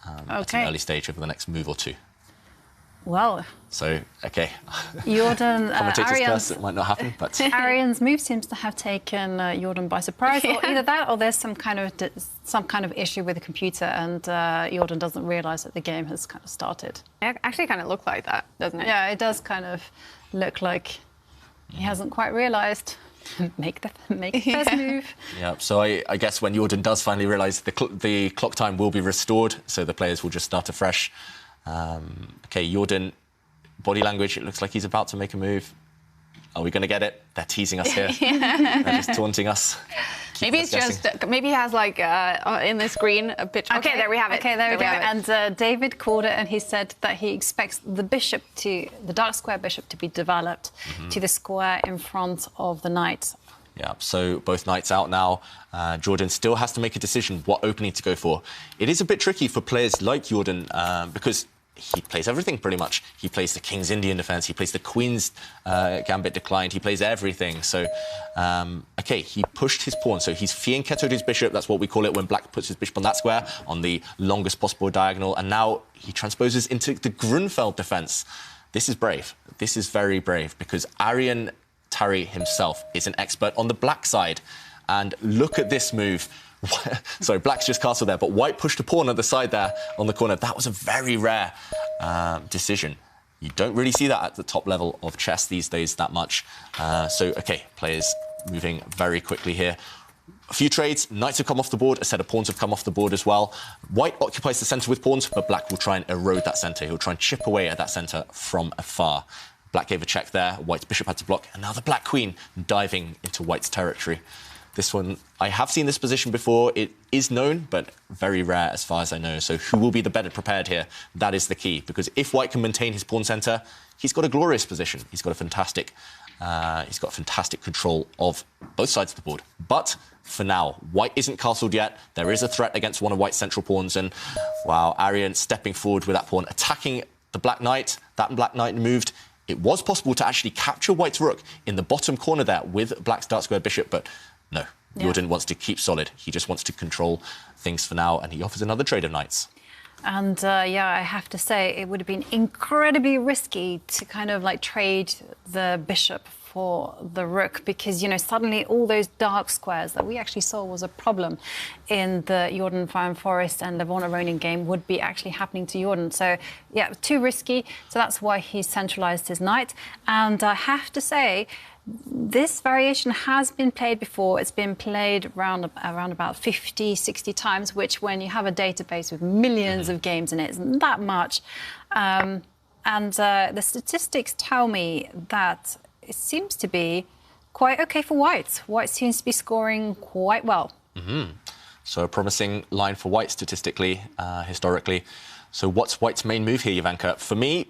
at an early stage over the next move or two. Well... So, OK. Jordan... Commentator's curse, it might not happen, but... Arian's move seems to have taken Jordan by surprise, or either that or there's some kind of issue with the computer and Jordan doesn't realise that the game has kind of started. It actually kind of looked like that, doesn't it? Yeah, it does kind of look like he hasn't quite realised. Make the first move. Yeah, so I guess when Jordan does finally realise the clock time will be restored, so the players will just start afresh. OK, Jordan, body language, it looks like he's about to make a move. Are we going to get it? They're teasing us here. They're just taunting us. Maybe it's just, maybe he has like in the screen a picture. OK, there we have it. OK, there we go. And David called it and he said that he expects the dark square bishop to be developed to the square in front of the knight. Yeah, so both knights out now. Jordan still has to make a decision what opening to go for. It is a bit tricky for players like Jordan because he plays everything pretty much. He plays the King's Indian defence, he plays the Queen's gambit declined, he plays everything. So, OK, he pushed his pawn. So he's fianchettoed his bishop. That's what we call it when Black puts his bishop on that square, on the longest possible diagonal. And now he transposes into the Grunfeld defence. This is brave. This is very brave because Arian Tarry himself is an expert on the Black side. And look at this move. Sorry, Black's just castled there, but White pushed a pawn on the side there on the corner. That was a very rare decision. You don't really see that at the top level of chess these days that much. So, OK, players moving very quickly here. A few trades, knights have come off the board, a set of pawns have come off the board as well. White occupies the centre with pawns, but Black will try and erode that centre. He'll try and chip away at that centre from afar. Black gave a check there, White's bishop had to block, and now the Black Queen diving into White's territory. This one, I have seen this position before. It is known, but very rare as far as I know. So who will be the better prepared here? That is the key, because if White can maintain his pawn centre, he's got a glorious position. He's got fantastic control of both sides of the board. But for now, White isn't castled yet. There is a threat against one of White's central pawns, and wow, Arian stepping forward with that pawn, attacking the Black Knight. That Black Knight moved. It was possible to actually capture White's rook in the bottom corner there with Black's dark square bishop, but no, Jordan wants to keep solid. He just wants to control things for now, and he offers another trade of knights. And yeah, I have to say, it would have been incredibly risky to kind of like trade the bishop for the rook, because, you know, suddenly all those dark squares that we actually saw was a problem in the Jordan van Foreest and Levon Aronian game would be actually happening to Jordan. So, yeah, too risky. So that's why he centralised his knight. And I have to say, this variation has been played before. It's been played around about 50, 60 times, which when you have a database with millions of games in it, isn't that much. And the statistics tell me that it seems to be quite OK for White. White seems to be scoring quite well. So a promising line for White statistically, historically. So what's White's main move here, Jovanka? For me,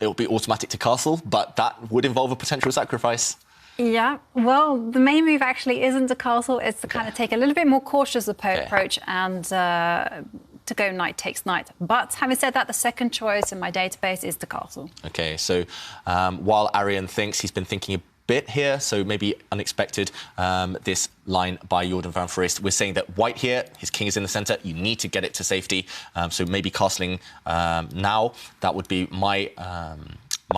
it will be automatic to castle, but that would involve a potential sacrifice. Yeah, well, the main move actually isn't to castle. It's to kind of take a little bit more cautious approach and to go knight takes knight. But having said that, the second choice in my database is the castle. OK, so while Arian thinks, he's been thinking a bit here, so maybe unexpected, this line by Jordan van Foreest. We're saying that White here, his king is in the centre, you need to get it to safety. So maybe castling now, that would be my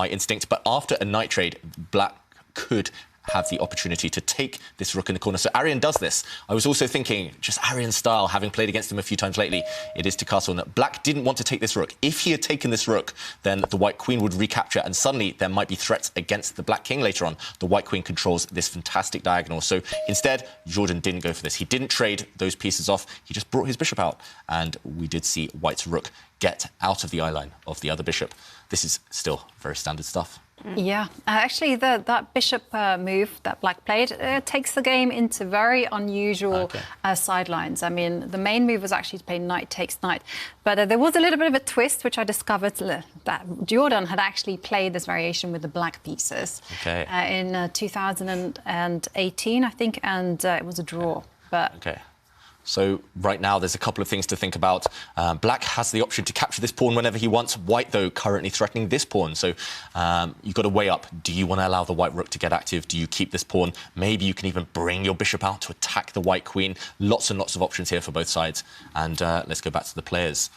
instinct. But after a knight trade, Black could have the opportunity to take this rook in the corner. So Arian does this. I was also thinking, just Arian's style, having played against him a few times lately, it is to castle. And Black didn't want to take this rook. If he had taken this rook, then the White Queen would recapture, and suddenly there might be threats against the Black King later on. The White Queen controls this fantastic diagonal. So instead, Jordan didn't go for this. He didn't trade those pieces off. He just brought his bishop out. And we did see White's rook get out of the eye line of the other bishop. this is still very standard stuff. Yeah, actually, that bishop move that Black played takes the game into very unusual sidelines. I mean, the main move was actually to play knight takes knight, but there was a little bit of a twist, which I discovered that Jordan had actually played this variation with the black pieces in 2018, I think, and it was a draw. But So right now, there's a couple of things to think about. Black has the option to capture this pawn whenever he wants. White, though, currently threatening this pawn. So you've got to weigh up. Do you want to allow the white rook to get active? Do you keep this pawn? Maybe you can even bring your bishop out to attack the white queen. Lots and lots of options here for both sides. And let's go back to the players.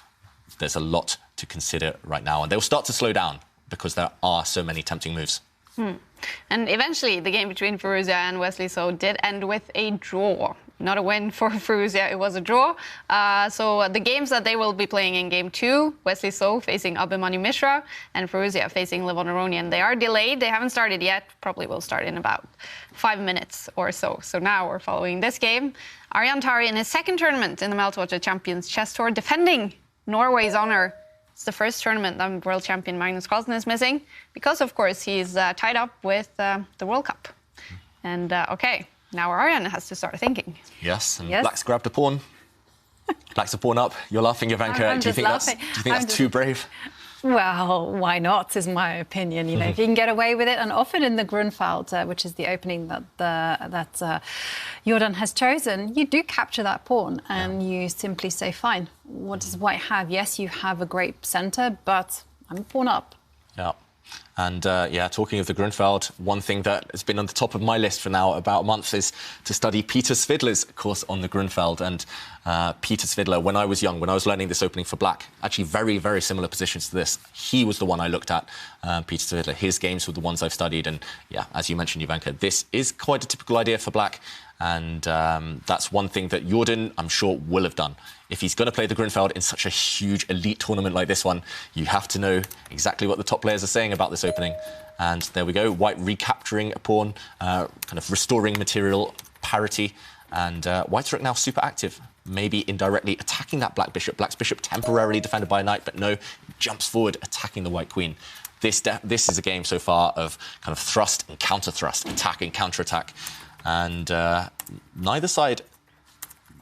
There's a lot to consider right now. And they'll start to slow down because there are so many tempting moves. And eventually, the game between Firouzja and Wesley So did end with a draw. Not a win for Firouzja, it was a draw. So the games that they will be playing in game 2, Wesley So facing Abhimanyu Mishra and Firouzja facing Levon Aronian. They are delayed, they haven't started yet, probably will start in about 5 minutes or so. So now we're following this game. Arjan Tari in his second tournament in the Meltwater Champions Chess Tour, defending Norway's honor. It's the first tournament that world champion Magnus Carlsen is missing because, of course, he's tied up with the World Cup. And, now Arjan has to start thinking. Yes, and Black's grabbed a pawn. Black's a pawn up. You're laughing, Ivanka. Do you think that's too brave? Well, why not, is my opinion. You know, if you can get away with it, and often in the Grunfeld, which is the opening that Jordan has chosen, you do capture that pawn, and you simply say, fine, what does White have? Yes, you have a great centre, but I'm a pawn up. Yeah. And talking of the Grunfeld, one thing that has been on the top of my list for now about a month is to study Peter Svidler's course on the Grunfeld. And Peter Svidler, when I was young, when I was learning this opening for Black, actually very, very similar positions to this. He was the one I looked at, Peter Svidler. His games were the ones I've studied. And yeah, as you mentioned, Ivanka, this is quite a typical idea for Black. And that's one thing that Jordan, I'm sure, will have done. If he's going to play the Grunfeld in such a huge elite tournament like this one, you have to know exactly what the top players are saying about this opening. And there we go, White recapturing a pawn, kind of restoring material parity. And White's rook now super active, maybe indirectly attacking that Black bishop. Black's bishop temporarily defended by a knight, but no, jumps forward, attacking the White queen. This is a game so far of kind of thrust and counter-thrust, attack and counter-attack. And neither side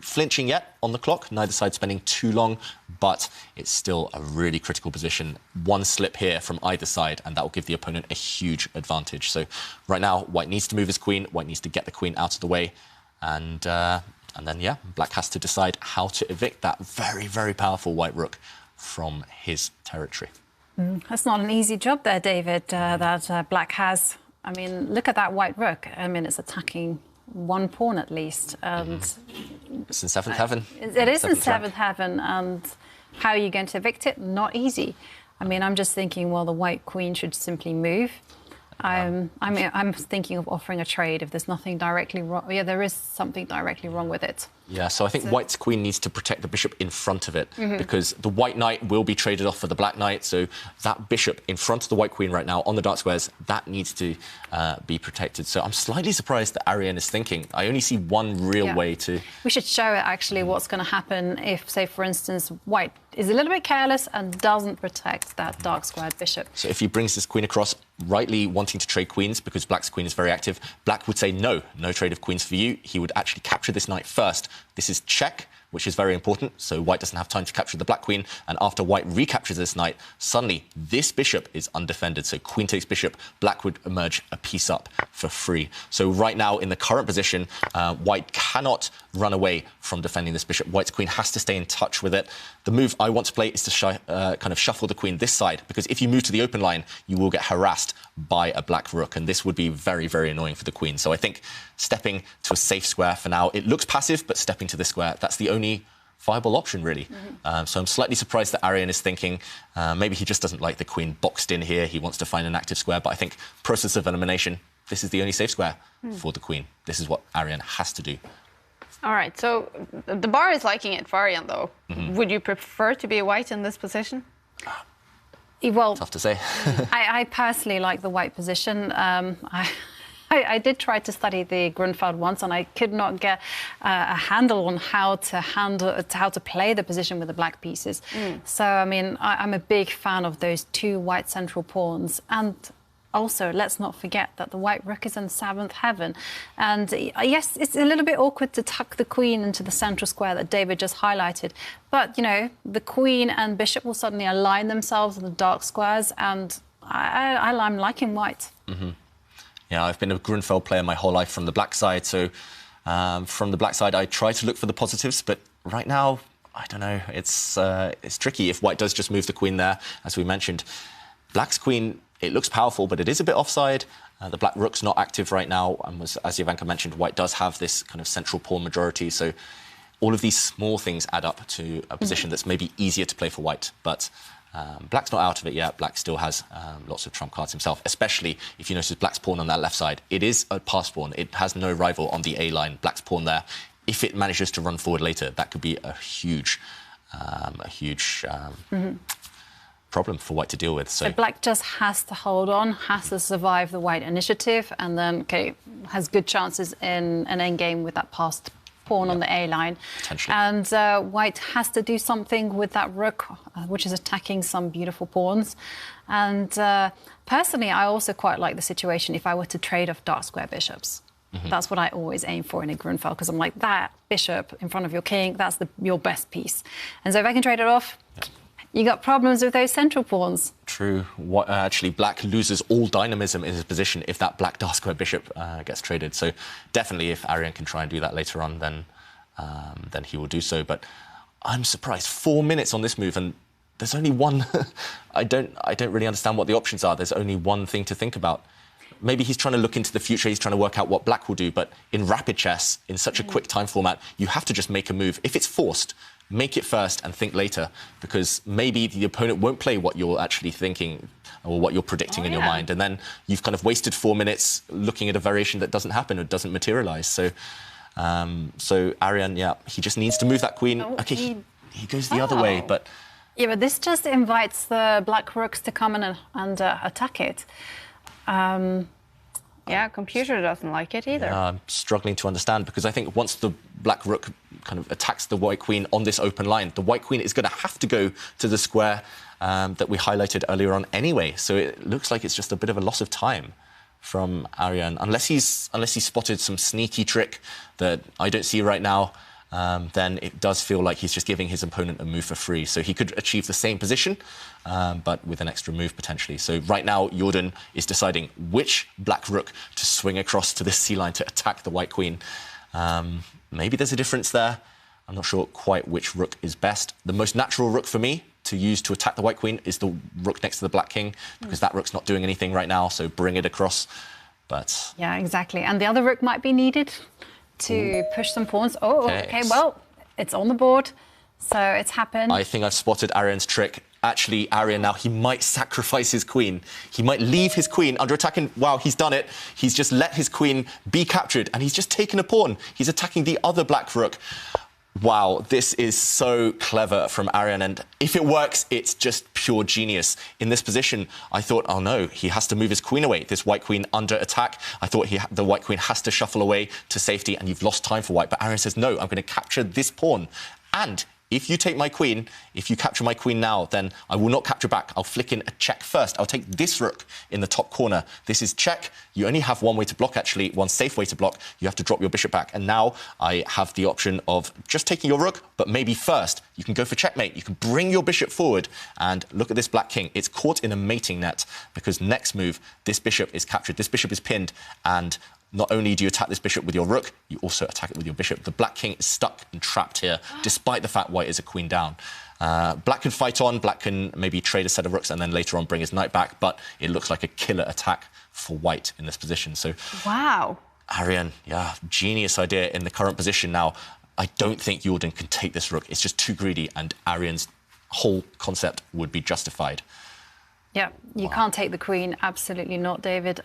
flinching yet on the clock, neither side spending too long, but it's still a really critical position. One slip here from either side, and that will give the opponent a huge advantage. So right now, White needs to move his queen. White needs to get the queen out of the way. And then, Black has to decide how to evict that very, very powerful White rook from his territory. That's not an easy job there, David, that Black has. I mean, look at that White rook. I mean, it's attacking one pawn at least. And it's in seventh heaven. It is in seventh heaven. And how are you going to evict it? Not easy. I mean, I'm just thinking, well, the White queen should simply move. I'm thinking of offering a trade if there's nothing directly wrong. Yeah, there is something directly wrong with it. Yeah, so I think White's queen needs to protect the bishop in front of it because the White knight will be traded off for the Black knight. So that bishop in front of the White queen right now on the dark squares, that needs to be protected. So I'm slightly surprised that Arjan is thinking. I only see one real way to... We should show it, actually, what's going to happen if, say, for instance, White is a little bit careless and doesn't protect that dark squared bishop. So if he brings his queen across, rightly wanting to trade queens because Black's queen is very active, Black would say, no trade of queens for you. He would actually capture this knight first. This is check, which is very important, so White doesn't have time to capture the Black queen, and after White recaptures this knight, suddenly this bishop is undefended, so queen takes bishop, Black would emerge a piece up for free. So right now, in the current position, White cannot run away from defending this bishop. White's queen has to stay in touch with it. The move I want to play is to kind of shuffle the queen this side, because if you move to the open line, you will get harassed by a Black rook, and this would be very, very annoying for the queen. So I think stepping to a safe square for now, it looks passive, but stepping to this square, that's the only viable option, really. So I'm slightly surprised that Arjan is thinking maybe he just doesn't like the queen boxed in here. He wants to find an active square, but I think process of elimination, this is the only safe square for the queen. This is what Arjan has to do. All right, so the bar is liking it for Arjan, though. Would you prefer to be a White in this position? Well, tough to say. I personally like the White position. I did try to study the Grunfeld once, and I could not get a handle on how to play the position with the black pieces. So, I mean, I'm a big fan of those two white central pawns. And also, let's not forget that the white rook is in 7th heaven. And yes, it's a little bit awkward to tuck the queen into the central square that David just highlighted. But, you know, the queen and bishop will suddenly align themselves in the dark squares, and I'm liking white. Yeah, I've been a Grunfeld player my whole life from the black side, so from the black side I try to look for the positives, but right now, I don't know, it's tricky. If white does just move the queen there, as we mentioned, black's queen, it looks powerful, but it is a bit offside. The black rook's not active right now, and as Jovanka mentioned, white does have this kind of central pawn majority, so all of these small things add up to a position that's maybe easier to play for white, but black's not out of it yet. Black still has lots of trump cards himself, especially if you notice black's pawn on that left side. It is a pass pawn. It has no rival on the A line. Black's pawn there. If it manages to run forward later, that could be a huge problem for white to deal with. So black just has to hold on, has to survive the white initiative, and then, has good chances in an endgame with that passed pawn on the A line. And white has to do something with that rook, which is attacking some beautiful pawns. And personally, I also quite like the situation if I were to trade off dark square bishops. That's what I always aim for in a Grunfeld, because I'm like, that bishop in front of your king, that's your best piece. And so if I can trade it off, you got problems with those central pawns. True. Actually, black loses all dynamism in his position if that black dark square bishop gets traded. So definitely, if Arian can try and do that later on, then he will do so. But I'm surprised. 4 minutes on this move, and there's only one. I don't really understand what the options are. There's only one thing to think about. Maybe he's trying to look into the future. He's trying to work out what black will do. But in rapid chess, in such a quick time format, you have to just make a move. If it's forced, make it first and think later, because maybe the opponent won't play what you're actually thinking or what you're predicting in your mind. And then you've kind of wasted 4 minutes looking at a variation that doesn't happen or doesn't materialize. So Arian, he just needs to move that queen. Okay, he goes the other way, but... Yeah, but this just invites the black rooks to come in and attack it. Yeah, computer doesn't like it either. I'm struggling to understand, because I think once the black rook kind of attacks the white queen on this open line, the white queen is going to have to go to the square that we highlighted earlier on anyway. So it looks like it's just a bit of a loss of time from Arian, unless he's spotted some sneaky trick that I don't see right now. Then it does feel like he's just giving his opponent a move for free. So he could achieve the same position, but with an extra move potentially. So right now, Jordan is deciding which black rook to swing across to this C-line to attack the white queen. Maybe there's a difference there. I'm not sure quite which rook is best. The most natural rook for me to use to attack the white queen is the rook next to the black king, because that rook's not doing anything right now, so bring it across. But yeah, exactly. And the other rook might be needed to push some pawns. Okay, well, it's on the board, so it's happened. I think I've spotted Arian's trick. Actually, Arian now, he might sacrifice his queen. He might leave his queen under attack, and wow, he's done it. He's just let his queen be captured, and he's just taken a pawn. He's attacking the other black rook. Wow, this is so clever from Arian, and if it works, it's just pure genius. In this position, I thought, oh no, he has to move his queen away. This white queen under attack. I thought the white queen has to shuffle away to safety, and you've lost time for white. But Arian says, no, I'm going to capture this pawn. And if you take my queen, if you capture my queen now, then I will not capture back. I'll flick in a check first. I'll take this rook in the top corner. This is check. You only have one way to block, actually, one safe way to block. You have to drop your bishop back. And now I have the option of just taking your rook, but maybe first you can go for checkmate. You can bring your bishop forward and look at this black king. It's caught in a mating net, because next move, this bishop is captured. This bishop is pinned, and not only do you attack this bishop with your rook, you also attack it with your bishop. The black king is stuck and trapped here, despite the fact white is a queen down. Black can fight on, black can maybe trade a set of rooks and then later on bring his knight back, but it looks like a killer attack for white in this position. So, wow. Arian, genius idea in the current position now. I don't think Jordan can take this rook. It's just too greedy, and Arian's whole concept would be justified. Yeah, you can't take the queen. Absolutely not, David.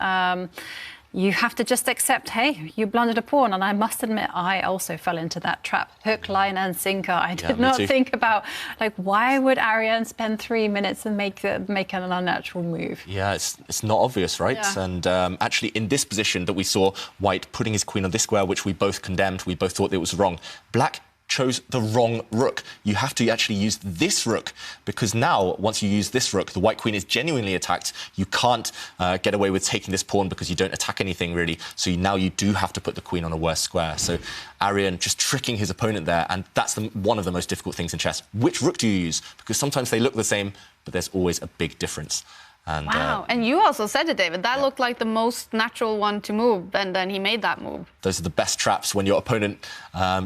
you have to just accept, hey, you blundered a pawn. And I must admit, I also fell into that trap. Hook, line, and sinker. I did not think about, like, why would Ariane spend 3 minutes and make an unnatural move? Yeah, it's not obvious, right? Yeah. And actually, in this position that we saw White putting his queen on this square, which we both condemned, we both thought it was wrong. Black chose the wrong rook. You have to actually use this rook, because now, once you use this rook, the white queen is genuinely attacked. You can't get away with taking this pawn because you don't attack anything, really. So now you do have to put the queen on a worse square. So Ariane just tricking his opponent there, and that's one of the most difficult things in chess. Which rook do you use? Because sometimes they look the same, but there's always a big difference. And, wow, and you also said it, David. That looked like the most natural one to move, and then he made that move. Those are the best traps when your opponent,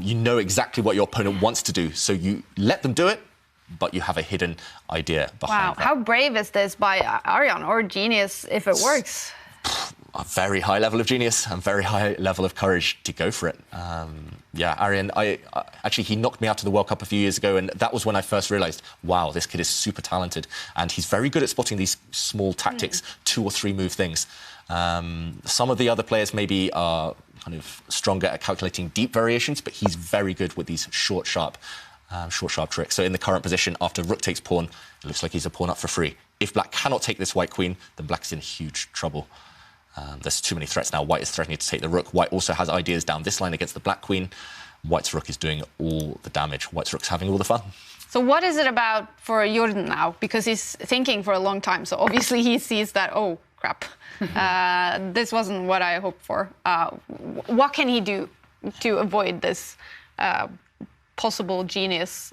you know exactly what your opponent wants to do. So you let them do it, but you have a hidden idea behind that. Wow, how brave is this by Ariane, or genius if it works? A very high level of genius and very high level of courage to go for it. Yeah, Ariane, actually, he knocked me out to the World Cup a few years ago, and that was when I first realised, wow, this kid is super talented. And he's very good at spotting these small tactics, 2 or 3 move things. Some of the other players maybe are kind of stronger at calculating deep variations, but he's very good with these short, sharp tricks. So in the current position, after rook takes pawn, it looks like he's a pawn up for free. If black cannot take this white queen, then black is in huge trouble. There's too many threats now. White is threatening to take the rook. White also has ideas down this line against the black queen. White's rook is doing all the damage. White's rook's having all the fun. So what is it about for Jordan now? Because he's thinking for a long time. So obviously he sees that, oh, crap, this wasn't what I hoped for. What can he do to avoid this possible genius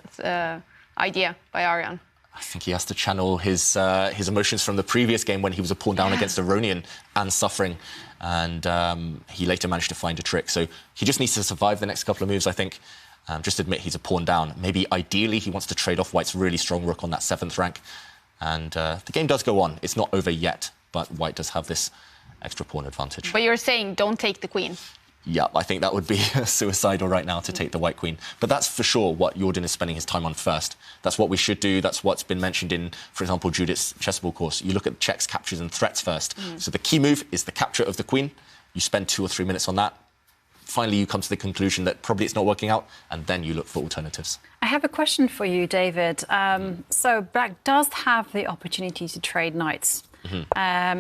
idea by Ariane? I think he has to channel his emotions from the previous game when he was a pawn down against Aronian and suffering. And he later managed to find a trick. So he just needs to survive the next couple of moves, I think. Just admit he's a pawn down. Maybe ideally he wants to trade off White's really strong rook on that 7th rank. And the game does go on. It's not over yet, but White does have this extra pawn advantage. But you're saying don't take the queen. Yeah, I think that would be suicidal right now to take the white queen. But that's for sure what Jordan is spending his time on first. That's what we should do. That's what's been mentioned in, for example, Judith's Chessable course. You look at checks, captures and threats first. So the key move is the capture of the queen. You spend 2 or 3 minutes on that. Finally, you come to the conclusion that probably it's not working out, and then you look for alternatives. I have a question for you, David. So black does have the opportunity to trade knights.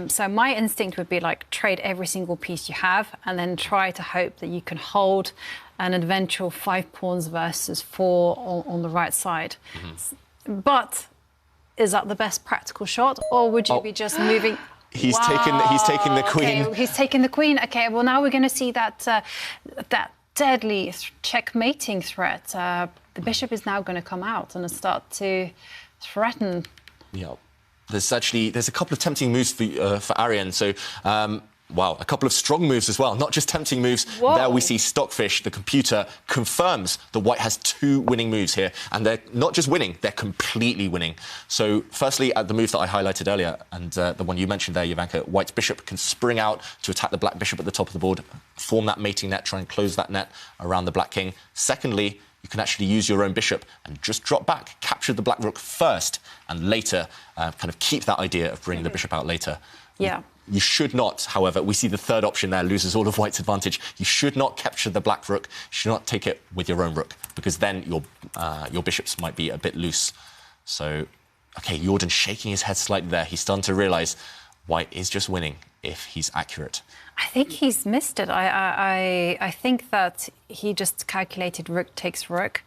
So my instinct would be like trade every single piece you have and then try to hope that you can hold an eventual 5 pawns versus 4 on the right side. But is that the best practical shot, or would you be just moving? He's taken the queen. Okay, he's taken the queen. Okay, well now we're going to see that that deadly checkmating threat. The bishop is now going to come out and start to threaten. Yeah. There's a couple of tempting moves for Ariane. So, wow, a couple of strong moves as well. Not just tempting moves. Whoa. There we see Stockfish, the computer, confirms that White has 2 winning moves here. And they're not just winning, they're completely winning. So, firstly, the move that I highlighted earlier, and the one you mentioned there, Jovanka, White's bishop can spring out to attack the black bishop at the top of the board, form that mating net, try and close that net around the black king. Secondly, you can actually use your own bishop and just drop back, capture the black rook first, and later kind of keep that idea of bringing the bishop out later. Yeah. You should not, however, we see the third option there loses all of White's advantage. You should not capture the black rook. You should not take it with your own rook, because then your bishops might be a bit loose. So, OK, Jordan shaking his head slightly there. He's starting to realise White is just winning if he's accurate. I think he's missed it. I think that he just calculated rook takes rook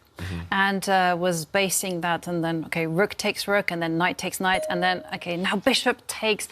and was basing that, and then, OK, rook takes rook, and then knight takes knight, and then, OK, now bishop takes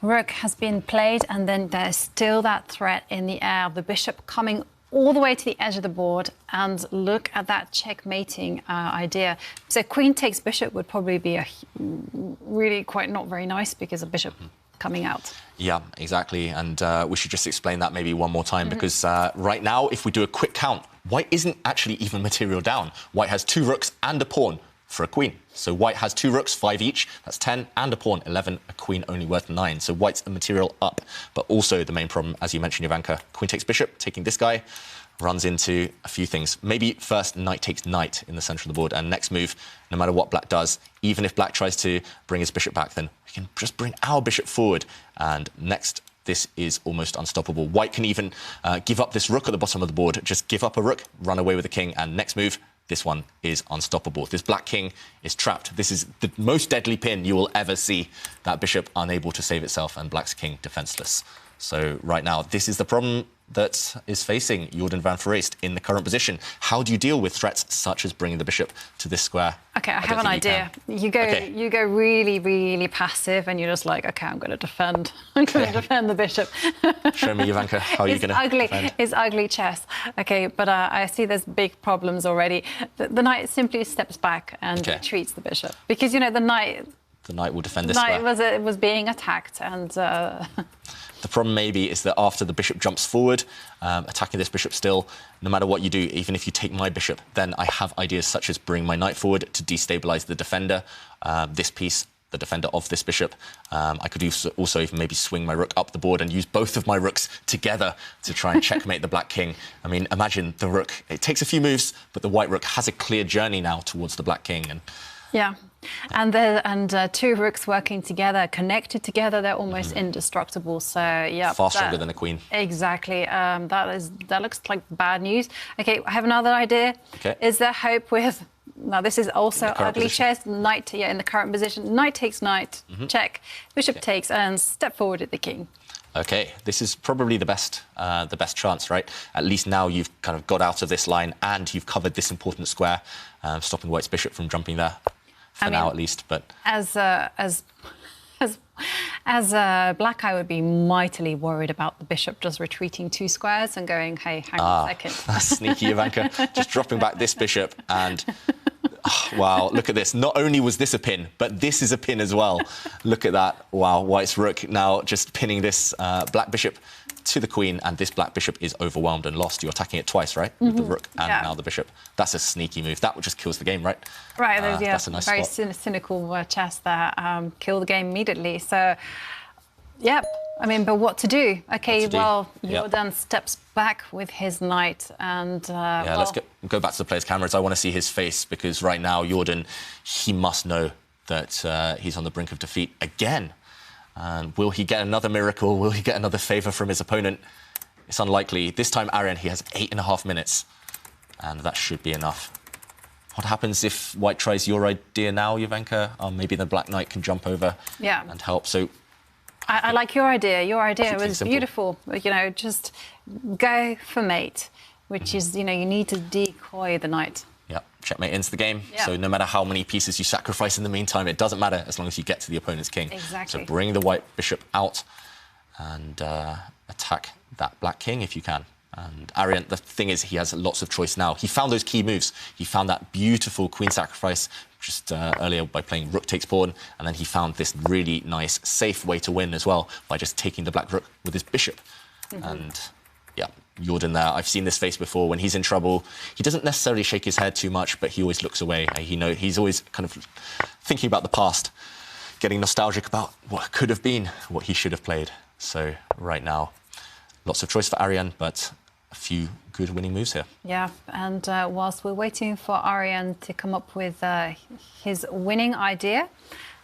rook has been played, and then there's still that threat in the air of the bishop coming all the way to the edge of the board, and look at that checkmating idea. So queen takes bishop would probably be a really quite not very nice, because a bishop coming out. Yeah, exactly. And we should just explain that maybe one more time, because right now, if we do a quick count, White isn't actually even material down. White has 2 rooks and a pawn for a queen. So White has 2 rooks, 5 each. That's 10, and a pawn, 11. A queen only worth 9. So White's a material up. But also the main problem, as you mentioned, Jovanka, queen takes bishop, taking this guy, runs into a few things. Maybe first knight takes knight in the centre of the board, and next move, no matter what black does, even if black tries to bring his bishop back, then we can just bring our bishop forward. And next this is almost unstoppable. White can even give up this rook at the bottom of the board. Just give up a rook, run away with the king, and next move, this one is unstoppable. This black king is trapped. This is the most deadly pin you will ever see. That bishop unable to save itself and black's king defenseless. So right now, this is the problem that is facing Jordan van Foreest in the current position. How do you deal with threats such as bringing the bishop to this square? Okay, I have an idea. You go really, really passive, and you're just like, okay, I'm going to defend. I'm going to defend the bishop. Show me, Jovanka, how are you going to defend? It's ugly chess. Okay, but I see there's big problems already. The knight simply steps back and retreats the bishop because you know the knight. The knight will defend this square. The knight was being attacked, and. The problem maybe is that after the bishop jumps forward, attacking this bishop still, no matter what you do, even if you take my bishop, then I have ideas such as bring my knight forward to destabilize the defender, this piece, the defender of this bishop. I could also even maybe swing my rook up the board and use both of my rooks together to try and checkmate the black king. I mean, imagine the rook. It takes a few moves, but the white rook has a clear journey now towards the black king. And yeah. And two rooks working together, connected together, they're almost indestructible. So yeah, far stronger than a queen. Exactly. That looks like bad news. Okay, I have another idea. Okay. Is there hope with? Now this is also ugly chess. Knight, in the current position. Knight takes knight. Check. Bishop takes and step forward at the king. Okay, this is probably the best chance, right? At least now you've kind of got out of this line and you've covered this important square, stopping white's bishop from jumping there. For now, at least, but as black, I would be mightily worried about the bishop just retreating 2 squares and going, "Hey, hang on a second." That's sneaky, Jovanka. Just dropping back this bishop, and wow, look at this. Not only was this a pin, but this is a pin as well. Look at that. Wow, white's rook now just pinning this black bishop to the queen, and this black bishop is overwhelmed and lost. You're attacking it twice, right? With the rook and now the bishop. That's a sneaky move. That just kills the game, right? Right, that's a nice very spot. cynical chess there. Kill the game immediately. So, yep. I mean, but what to do? Okay, well, Jordan steps back with his knight and... let's go back to the player's cameras. I want to see his face because right now, Jordan, he must know that he's on the brink of defeat again. And will he get another miracle? Will he get another favour from his opponent? It's unlikely. This time, Arian, he has 8.5 minutes. And that should be enough. What happens if white tries your idea now, Jovanka? Maybe the black knight can jump over and help. So I like your idea. Your idea was beautiful. You know, just go for mate, which is, you know, you need to decoy the knight. Yeah, checkmate ends the game. Yeah. So no matter how many pieces you sacrifice in the meantime, it doesn't matter as long as you get to the opponent's king. Exactly. So bring the white bishop out and attack that black king if you can. And Arian, the thing is, he has lots of choice now. He found those key moves. He found that beautiful queen sacrifice just earlier by playing rook takes pawn, and then he found this really nice, safe way to win as well by just taking the black rook with his bishop. And yeah, Jordan there, I've seen this face before. When he's in trouble, he doesn't necessarily shake his head too much, but he always looks away. He's always kind of thinking about the past, getting nostalgic about what could have been, what he should have played. So right now, lots of choice for Arian, but a few good winning moves here. Yeah, and whilst we're waiting for Arian to come up with his winning idea,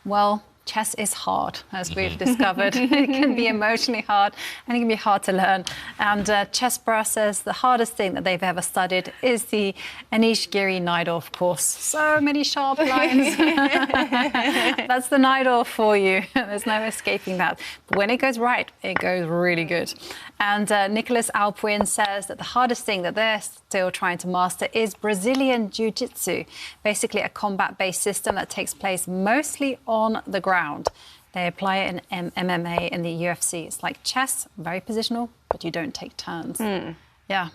well, chess is hard, as we've discovered. It can be emotionally hard and it can be hard to learn. And Chessbra says the hardest thing that they've ever studied is the Anish Giri-Naidoo course. So many sharp lines. That's the Naidoo for you. There's no escaping that. But when it goes right, it goes really good. And Nicholas Alpuin says that the hardest thing that they're still trying to master is Brazilian Jiu-Jitsu, basically a combat-based system that takes place mostly on the ground. They apply it in MMA and the UFC. It's like chess, very positional, but you don't take turns. Yeah,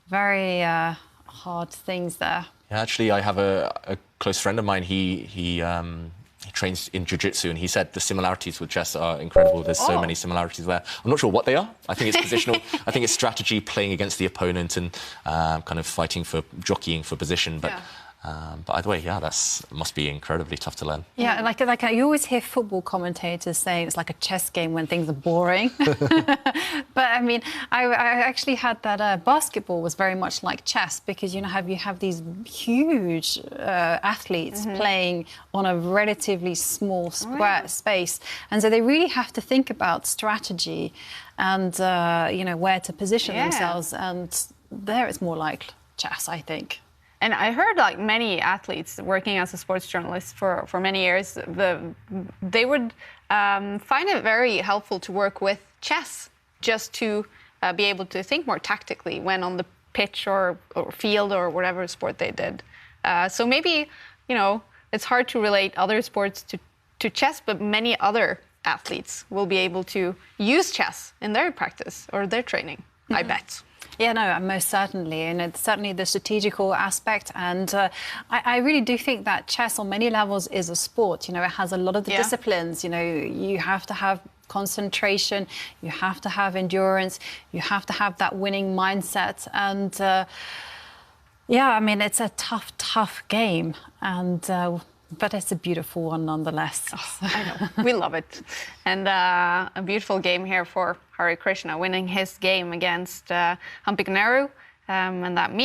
very hard things there. Yeah, actually, I have a close friend of mine. He trains in jiu-jitsu, and he said the similarities with chess are incredible. There's so many similarities there. I'm not sure what they are. I think it's positional. I think it's strategy, playing against the opponent and kind of fighting for, jockeying for position. But But either way, yeah, must be incredibly tough to learn. Yeah, like you always hear football commentators saying it's like a chess game when things are boring. But I mean, I actually had that basketball was very much like chess because you have these huge athletes playing on a relatively small square space, and so they really have to think about strategy and where to position themselves. And there it's more like chess, I think. And I heard like many athletes working as a sports journalist for many years, they would find it very helpful to work with chess just to be able to think more tactically when on the pitch or field or whatever sport they did. So maybe, it's hard to relate other sports to chess, but many other athletes will be able to use chess in their practice or their training, I bet. Yeah, no, most certainly. And it's certainly the strategical aspect. And I really do think that chess on many levels is a sport. It has a lot of the disciplines. You have to have concentration, you have to have endurance, you have to have that winning mindset. And I mean, it's a tough game. And but it's a beautiful one nonetheless. Oh, I know. We love it. And a beautiful game here for Hare Krishna, winning his game against Hampiganeru. And that means